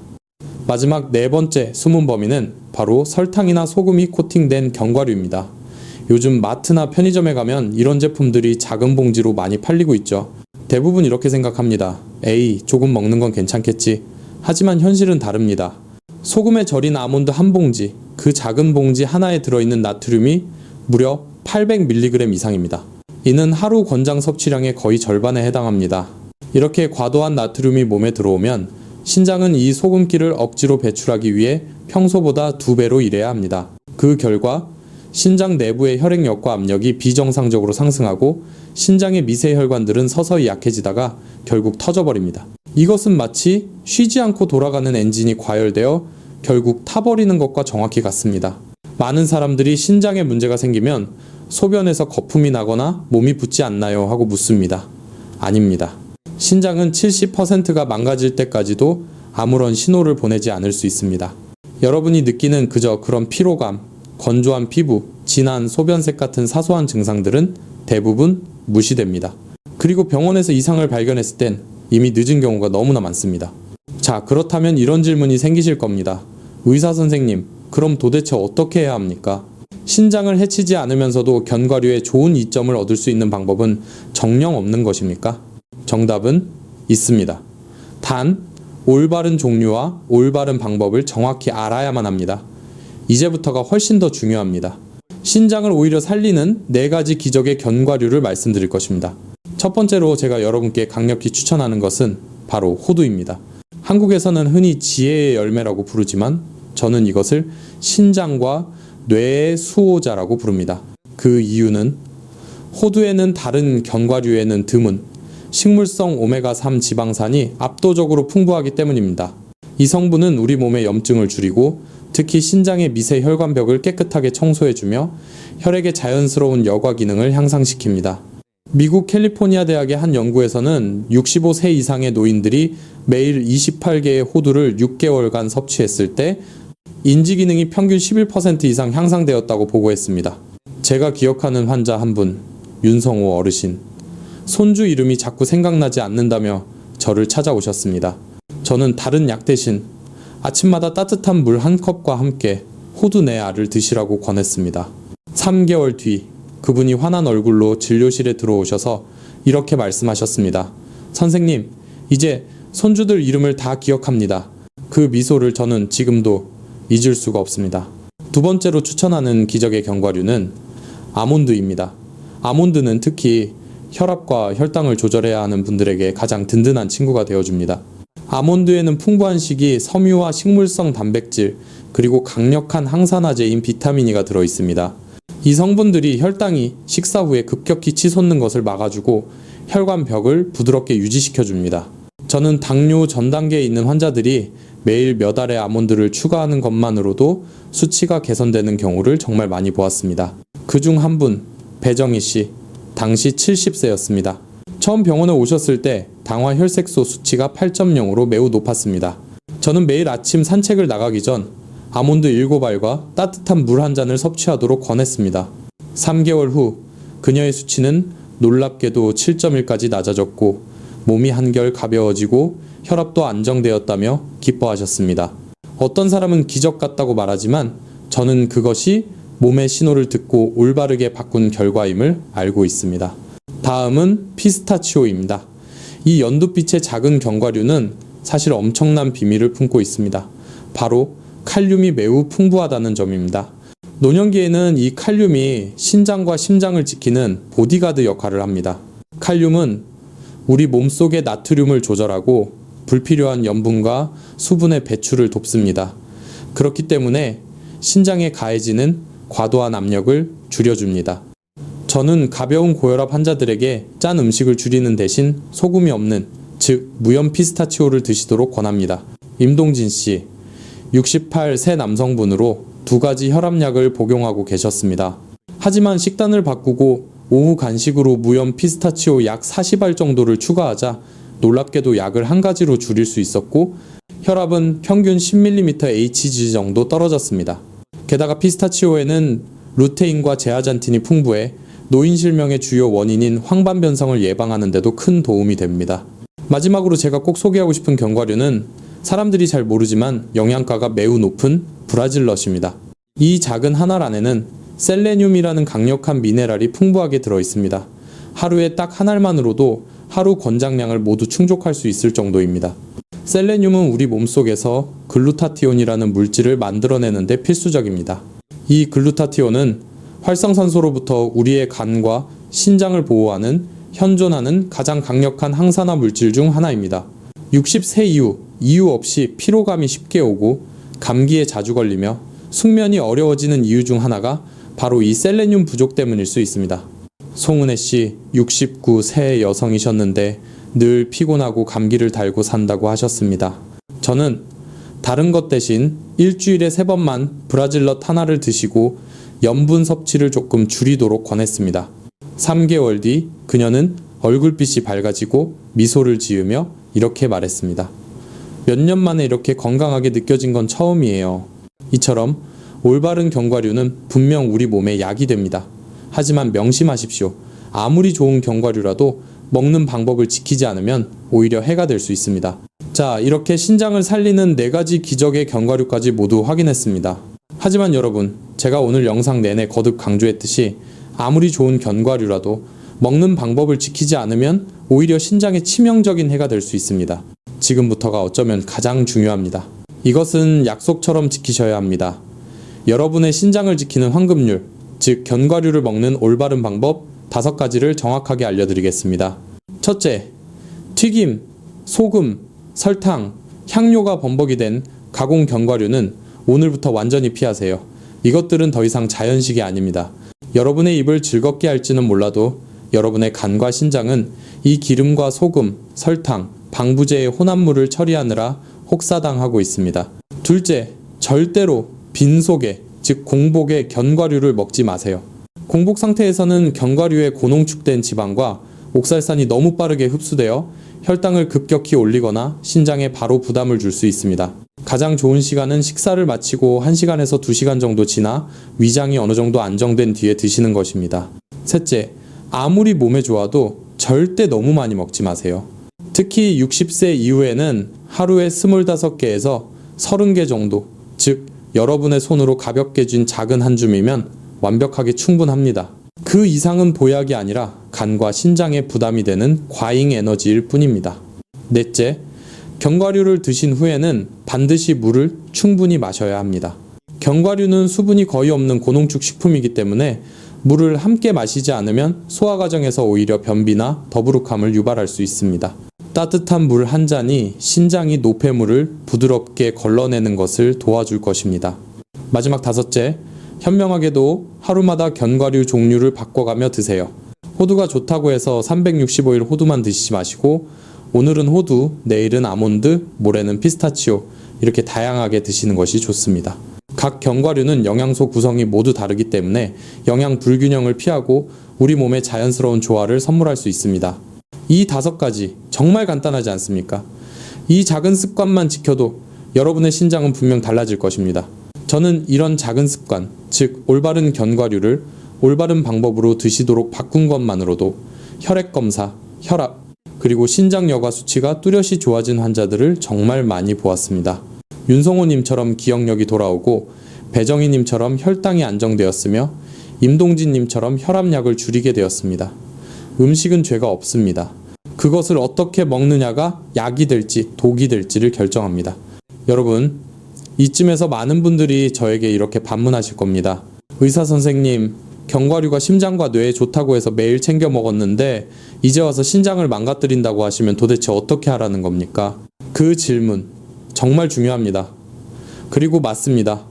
마지막 네 번째 숨은 범인은 바로 설탕이나 소금이 코팅된 견과류입니다. 요즘 마트나 편의점에 가면 이런 제품들이 작은 봉지로 많이 팔리고 있죠. 대부분 이렇게 생각합니다. 에이, 조금 먹는 건 괜찮겠지. 하지만 현실은 다릅니다. 소금에 절인 아몬드 한 봉지, 그 작은 봉지 하나에 들어있는 나트륨이 무려 800mg 이상입니다. 이는 하루 권장 섭취량의 거의 절반에 해당합니다. 이렇게 과도한 나트륨이 몸에 들어오면 신장은 이 소금기를 억지로 배출하기 위해 평소보다 2배로 일해야 합니다. 그 결과 신장 내부의 혈액력과 압력이 비정상적으로 상승하고 신장의 미세 혈관들은 서서히 약해지다가 결국 터져버립니다. 이것은 마치 쉬지 않고 돌아가는 엔진이 과열되어 결국 타버리는 것과 정확히 같습니다. 많은 사람들이 신장에 문제가 생기면 소변에서 거품이 나거나 몸이 붓지 않나요? 하고 묻습니다. 아닙니다. 신장은 70%가 망가질 때까지도 아무런 신호를 보내지 않을 수 있습니다. 여러분이 느끼는 그저 그런 피로감, 건조한 피부, 진한 소변색 같은 사소한 증상들은 대부분 무시됩니다. 그리고 병원에서 이상을 발견했을 땐 이미 늦은 경우가 너무나 많습니다. 자, 그렇다면 이런 질문이 생기실 겁니다. 의사 선생님, 그럼 도대체 어떻게 해야 합니까? 신장을 해치지 않으면서도 견과류의 좋은 이점을 얻을 수 있는 방법은 정녕 없는 것입니까? 정답은 있습니다. 단, 올바른 종류와 올바른 방법을 정확히 알아야만 합니다. 이제부터가 훨씬 더 중요합니다. 신장을 오히려 살리는 4가지 기적의 견과류를 말씀드릴 것입니다. 첫 번째로 제가 여러분께 강력히 추천하는 것은 바로 호두입니다. 한국에서는 흔히 지혜의 열매라고 부르지만 저는 이것을 신장과 뇌의 수호자라고 부릅니다. 그 이유는 호두에는 다른 견과류에는 드문 식물성 오메가3 지방산이 압도적으로 풍부하기 때문입니다. 이 성분은 우리 몸의 염증을 줄이고 특히 신장의 미세 혈관벽을 깨끗하게 청소해주며 혈액의 자연스러운 여과 기능을 향상시킵니다. 미국 캘리포니아 대학의 한 연구에서는 65세 이상의 노인들이 매일 28개의 호두를 6개월간 섭취했을 때 인지 기능이 평균 11% 이상 향상되었다고 보고했습니다. 제가 기억하는 환자 한 분, 윤성호 어르신. 손주 이름이 자꾸 생각나지 않는다며 저를 찾아오셨습니다. 저는 다른 약 대신 아침마다 따뜻한 물 한 컵과 함께 호두 내 알을 드시라고 권했습니다. 3개월 뒤 그분이 환한 얼굴로 진료실에 들어오셔서 이렇게 말씀하셨습니다. 선생님, 이제 손주들 이름을 다 기억합니다. 그 미소를 저는 지금도 잊을 수가 없습니다. 두 번째로 추천하는 기적의 견과류는 아몬드입니다. 아몬드는 특히 혈압과 혈당을 조절해야 하는 분들에게 가장 든든한 친구가 되어줍니다. 아몬드에는 풍부한 식이 섬유와 식물성 단백질, 그리고 강력한 항산화제인 비타민 E가 들어있습니다. 이 성분들이 혈당이 식사 후에 급격히 치솟는 것을 막아주고 혈관벽을 부드럽게 유지시켜줍니다. 저는 당뇨 전 단계에 있는 환자들이 매일 몇 알의 아몬드를 추가하는 것만으로도 수치가 개선되는 경우를 정말 많이 보았습니다. 그중 한 분, 배정희 씨, 당시 70세였습니다. 처음 병원에 오셨을 때 당화 혈색소 수치가 8.0으로 매우 높았습니다. 저는 매일 아침 산책을 나가기 전 아몬드 7알과 따뜻한 물 한 잔을 섭취하도록 권했습니다. 3개월 후 그녀의 수치는 놀랍게도 7.1까지 낮아졌고 몸이 한결 가벼워지고 혈압도 안정되었다며 기뻐하셨습니다. 어떤 사람은 기적 같다고 말하지만 저는 그것이 몸의 신호를 듣고 올바르게 바꾼 결과임을 알고 있습니다. 다음은 피스타치오입니다. 이 연두빛의 작은 견과류는 사실 엄청난 비밀을 품고 있습니다. 바로 칼륨이 매우 풍부하다는 점입니다. 노년기에는 이 칼륨이 신장과 심장을 지키는 보디가드 역할을 합니다. 칼륨은 우리 몸속의 나트륨을 조절하고 불필요한 염분과 수분의 배출을 돕습니다. 그렇기 때문에 신장에 가해지는 과도한 압력을 줄여줍니다. 저는 가벼운 고혈압 환자들에게 짠 음식을 줄이는 대신 소금이 없는, 즉 무염 피스타치오를 드시도록 권합니다. 임동진 씨, 68세 남성분으로 2가지 혈압약을 복용하고 계셨습니다. 하지만 식단을 바꾸고 오후 간식으로 무염 피스타치오 약 40알 정도를 추가하자 놀랍게도 약을 1가지로 줄일 수 있었고 혈압은 평균 10mmHg 정도 떨어졌습니다. 게다가 피스타치오에는 루테인과 제아잔틴이 풍부해 노인 실명의 주요 원인인 황반 변성을 예방하는 데도 큰 도움이 됩니다. 마지막으로 제가 꼭 소개하고 싶은 견과류는 사람들이 잘 모르지만 영양가가 매우 높은 브라질넛입니다. 이 작은 한 알 안에는 셀레늄이라는 강력한 미네랄이 풍부하게 들어있습니다. 하루에 딱 한 알만으로도 하루 권장량을 모두 충족할 수 있을 정도입니다. 셀레늄은 우리 몸속에서 글루타티온이라는 물질을 만들어내는 데 필수적입니다. 이 글루타티온은 활성산소로부터 우리의 간과 신장을 보호하는, 현존하는 가장 강력한 항산화 물질 중 하나입니다. 60세 이유 없이 피로감이 쉽게 오고 감기에 자주 걸리며 숙면이 어려워지는 이유 중 하나가 바로 이 셀레늄 부족 때문일 수 있습니다. 송은혜 씨, 69세 여성이셨는데 늘 피곤하고 감기를 달고 산다고 하셨습니다. 저는 다른 것 대신 일주일에 3번만 브라질넛 하나를 드시고 염분 섭취를 조금 줄이도록 권했습니다. 3개월 뒤 그녀는 얼굴빛이 밝아지고 미소를 지으며 이렇게 말했습니다. 몇 년 만에 이렇게 건강하게 느껴진 건 처음이에요. 이처럼 올바른 견과류는 분명 우리 몸에 약이 됩니다. 하지만 명심하십시오. 아무리 좋은 견과류라도 먹는 방법을 지키지 않으면 오히려 해가 될 수 있습니다. 자, 이렇게 신장을 살리는 4가지 기적의 견과류까지 모두 확인했습니다. 하지만 여러분, 제가 오늘 영상 내내 거듭 강조했듯이 아무리 좋은 견과류라도 먹는 방법을 지키지 않으면 오히려 신장에 치명적인 해가 될 수 있습니다. 지금부터가 어쩌면 가장 중요합니다. 이것은 약속처럼 지키셔야 합니다. 여러분의 신장을 지키는 황금률, 즉 견과류를 먹는 올바른 방법 5가지를 정확하게 알려드리겠습니다. 첫째, 튀김, 소금, 설탕, 향료가 범벅이 된 가공 견과류는 오늘부터 완전히 피하세요. 이것들은 더 이상 자연식이 아닙니다. 여러분의 입을 즐겁게 할지는 몰라도 여러분의 간과 신장은 이 기름과 소금, 설탕, 방부제의 혼합물을 처리하느라 혹사당하고 있습니다. 둘째, 절대로 빈속에, 즉 공복에 견과류를 먹지 마세요. 공복 상태에서는 견과류의 고농축된 지방과 옥살산이 너무 빠르게 흡수되어 혈당을 급격히 올리거나 신장에 바로 부담을 줄 수 있습니다. 가장 좋은 시간은 식사를 마치고 1시간에서 2시간 정도 지나 위장이 어느 정도 안정된 뒤에 드시는 것입니다. 셋째, 아무리 몸에 좋아도 절대 너무 많이 먹지 마세요. 특히 60세 이후에는 하루에 25개에서 30개 정도, 즉 여러분의 손으로 가볍게 쥔 작은 한 줌이면 완벽하게 충분합니다. 그 이상은 보약이 아니라 간과 신장에 부담이 되는 과잉 에너지일 뿐입니다. 넷째, 견과류를 드신 후에는 반드시 물을 충분히 마셔야 합니다. 견과류는 수분이 거의 없는 고농축 식품이기 때문에 물을 함께 마시지 않으면 소화 과정에서 오히려 변비나 더부룩함을 유발할 수 있습니다. 따뜻한 물 한 잔이 신장이 노폐물을 부드럽게 걸러내는 것을 도와줄 것입니다. 마지막 다섯째, 현명하게도 하루마다 견과류 종류를 바꿔가며 드세요. 호두가 좋다고 해서 365일 호두만 드시지 마시고 오늘은 호두, 내일은 아몬드, 모레는 피스타치오 이렇게 다양하게 드시는 것이 좋습니다. 각 견과류는 영양소 구성이 모두 다르기 때문에 영양 불균형을 피하고 우리 몸에 자연스러운 조화를 선물할 수 있습니다. 이 5가지 정말 간단하지 않습니까? 이 작은 습관만 지켜도 여러분의 신장은 분명 달라질 것입니다. 저는 이런 작은 습관, 즉 올바른 견과류를 올바른 방법으로 드시도록 바꾼 것만으로도 혈액검사, 혈압, 그리고 신장 여과 수치가 뚜렷이 좋아진 환자들을 정말 많이 보았습니다. 윤성호님처럼 기억력이 돌아오고 배정희님처럼 혈당이 안정되었으며 임동진님처럼 혈압약을 줄이게 되었습니다. 음식은 죄가 없습니다. 그것을 어떻게 먹느냐가 약이 될지 독이 될지를 결정합니다. 여러분, 이쯤에서 많은 분들이 저에게 이렇게 반문하실 겁니다. 의사 선생님, 견과류가 심장과 뇌에 좋다고 해서 매일 챙겨 먹었는데 이제 와서 신장을 망가뜨린다고 하시면 도대체 어떻게 하라는 겁니까? 그 질문 정말 중요합니다. 그리고 맞습니다.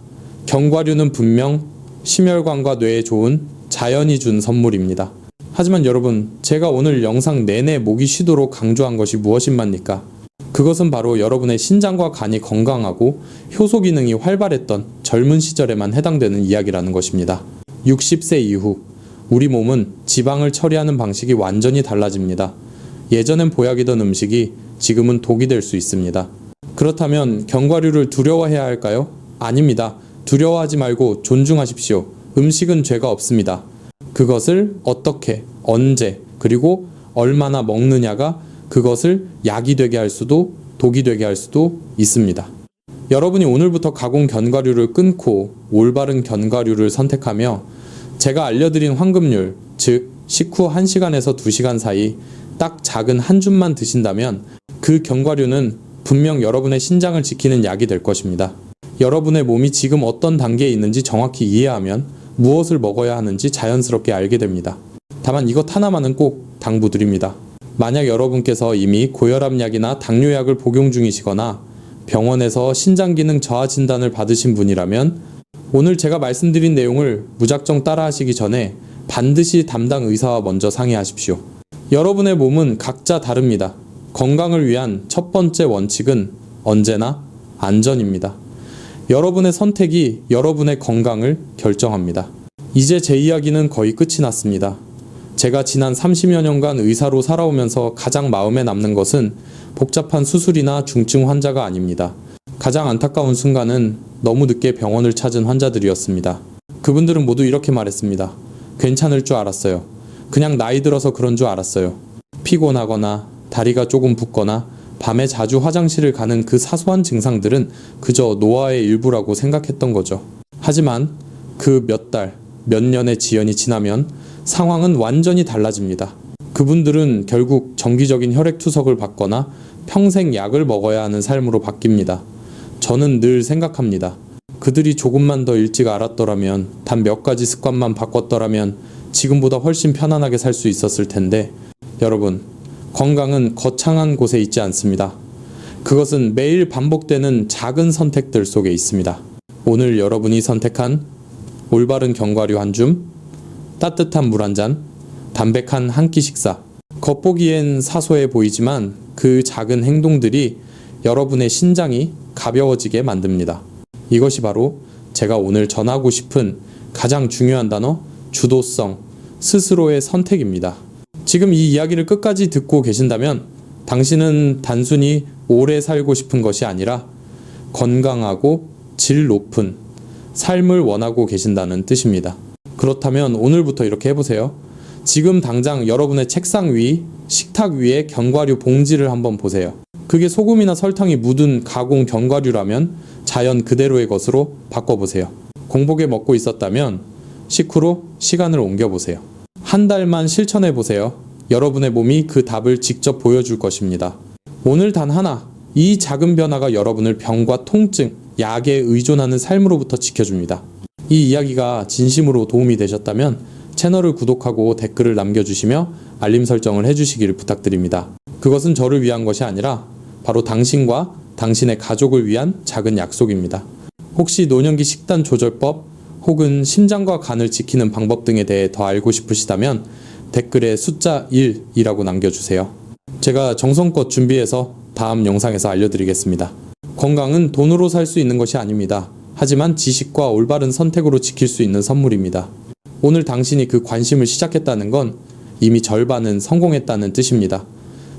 견과류는 분명 심혈관과 뇌에 좋은 자연이 준 선물입니다. 하지만 여러분, 제가 오늘 영상 내내 목이 쉬도록 강조한 것이 무엇입니까? 그것은 바로 여러분의 신장과 간이 건강하고 효소 기능이 활발했던 젊은 시절에만 해당되는 이야기라는 것입니다. 60세 이후 우리 몸은 지방을 처리하는 방식이 완전히 달라집니다. 예전엔 보약이던 음식이 지금은 독이 될 수 있습니다. 그렇다면 견과류를 두려워해야 할까요? 아닙니다. 두려워하지 말고 존중하십시오. 음식은 죄가 없습니다. 그것을 어떻게, 언제, 그리고 얼마나 먹느냐가 그것을 약이 되게 할 수도 독이 되게 할 수도 있습니다. 여러분이 오늘부터 가공 견과류를 끊고 올바른 견과류를 선택하며 제가 알려드린 황금률, 즉 식후 1시간에서 2시간 사이 딱 작은 한 줌만 드신다면 그 견과류는 분명 여러분의 신장을 지키는 약이 될 것입니다. 여러분의 몸이 지금 어떤 단계에 있는지 정확히 이해하면 무엇을 먹어야 하는지 자연스럽게 알게 됩니다. 다만 이것 하나만은 꼭 당부드립니다. 만약 여러분께서 이미 고혈압약이나 당뇨약을 복용 중이시거나 병원에서 신장기능 저하 진단을 받으신 분이라면 오늘 제가 말씀드린 내용을 무작정 따라하시기 전에 반드시 담당 의사와 먼저 상의하십시오. 여러분의 몸은 각자 다릅니다. 건강을 위한 첫 번째 원칙은 언제나 안전입니다. 여러분의 선택이 여러분의 건강을 결정합니다. 이제 제 이야기는 거의 끝이 났습니다. 제가 지난 30여 년간 의사로 살아오면서 가장 마음에 남는 것은 복잡한 수술이나 중증 환자가 아닙니다. 가장 안타까운 순간은 너무 늦게 병원을 찾은 환자들이었습니다. 그분들은 모두 이렇게 말했습니다. 괜찮을 줄 알았어요. 그냥 나이 들어서 그런 줄 알았어요. 피곤하거나 다리가 조금 붓거나 밤에 자주 화장실을 가는 그 사소한 증상들은 그저 노화의 일부라고 생각했던 거죠. 하지만 그 몇 달, 몇 년의 지연이 지나면 상황은 완전히 달라집니다. 그분들은 결국 정기적인 혈액투석을 받거나 평생 약을 먹어야 하는 삶으로 바뀝니다. 저는 늘 생각합니다. 그들이 조금만 더 일찍 알았더라면, 단 몇 가지 습관만 바꿨더라면 지금보다 훨씬 편안하게 살 수 있었을 텐데, 여러분, 건강은 거창한 곳에 있지 않습니다. 그것은 매일 반복되는 작은 선택들 속에 있습니다. 오늘 여러분이 선택한 올바른 견과류 한 줌, 따뜻한 물 한 잔, 담백한 한 끼 식사. 겉보기엔 사소해 보이지만 그 작은 행동들이 여러분의 심장이 가벼워지게 만듭니다. 이것이 바로 제가 오늘 전하고 싶은 가장 중요한 단어, 주도성, 스스로의 선택입니다. 지금 이 이야기를 끝까지 듣고 계신다면 당신은 단순히 오래 살고 싶은 것이 아니라 건강하고 질 높은 삶을 원하고 계신다는 뜻입니다. 그렇다면 오늘부터 이렇게 해보세요. 지금 당장 여러분의 책상 위, 식탁 위에 견과류 봉지를 한번 보세요. 그게 소금이나 설탕이 묻은 가공 견과류라면 자연 그대로의 것으로 바꿔보세요. 공복에 먹고 있었다면 식후로 시간을 옮겨보세요. 한 달만 실천해보세요. 여러분의 몸이 그 답을 직접 보여줄 것입니다. 오늘 단 하나, 이 작은 변화가 여러분을 병과 통증, 약에 의존하는 삶으로부터 지켜줍니다. 이 이야기가 진심으로 도움이 되셨다면 채널을 구독하고 댓글을 남겨주시며 알림 설정을 해주시기를 부탁드립니다. 그것은 저를 위한 것이 아니라 바로 당신과 당신의 가족을 위한 작은 약속입니다. 혹시 노년기 식단 조절법 혹은 심장과 간을 지키는 방법 등에 대해 더 알고 싶으시다면 댓글에 숫자 1이라고 남겨주세요. 제가 정성껏 준비해서 다음 영상에서 알려드리겠습니다. 건강은 돈으로 살 수 있는 것이 아닙니다. 하지만 지식과 올바른 선택으로 지킬 수 있는 선물입니다. 오늘 당신이 그 관심을 시작했다는 건 이미 절반은 성공했다는 뜻입니다.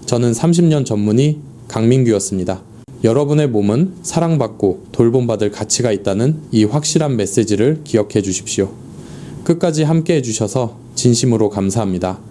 저는 30년 전문의 강민규였습니다. 여러분의 몸은 사랑받고 돌봄받을 가치가 있다는 이 확실한 메시지를 기억해 주십시오. 끝까지 함께 해주셔서 진심으로 감사합니다.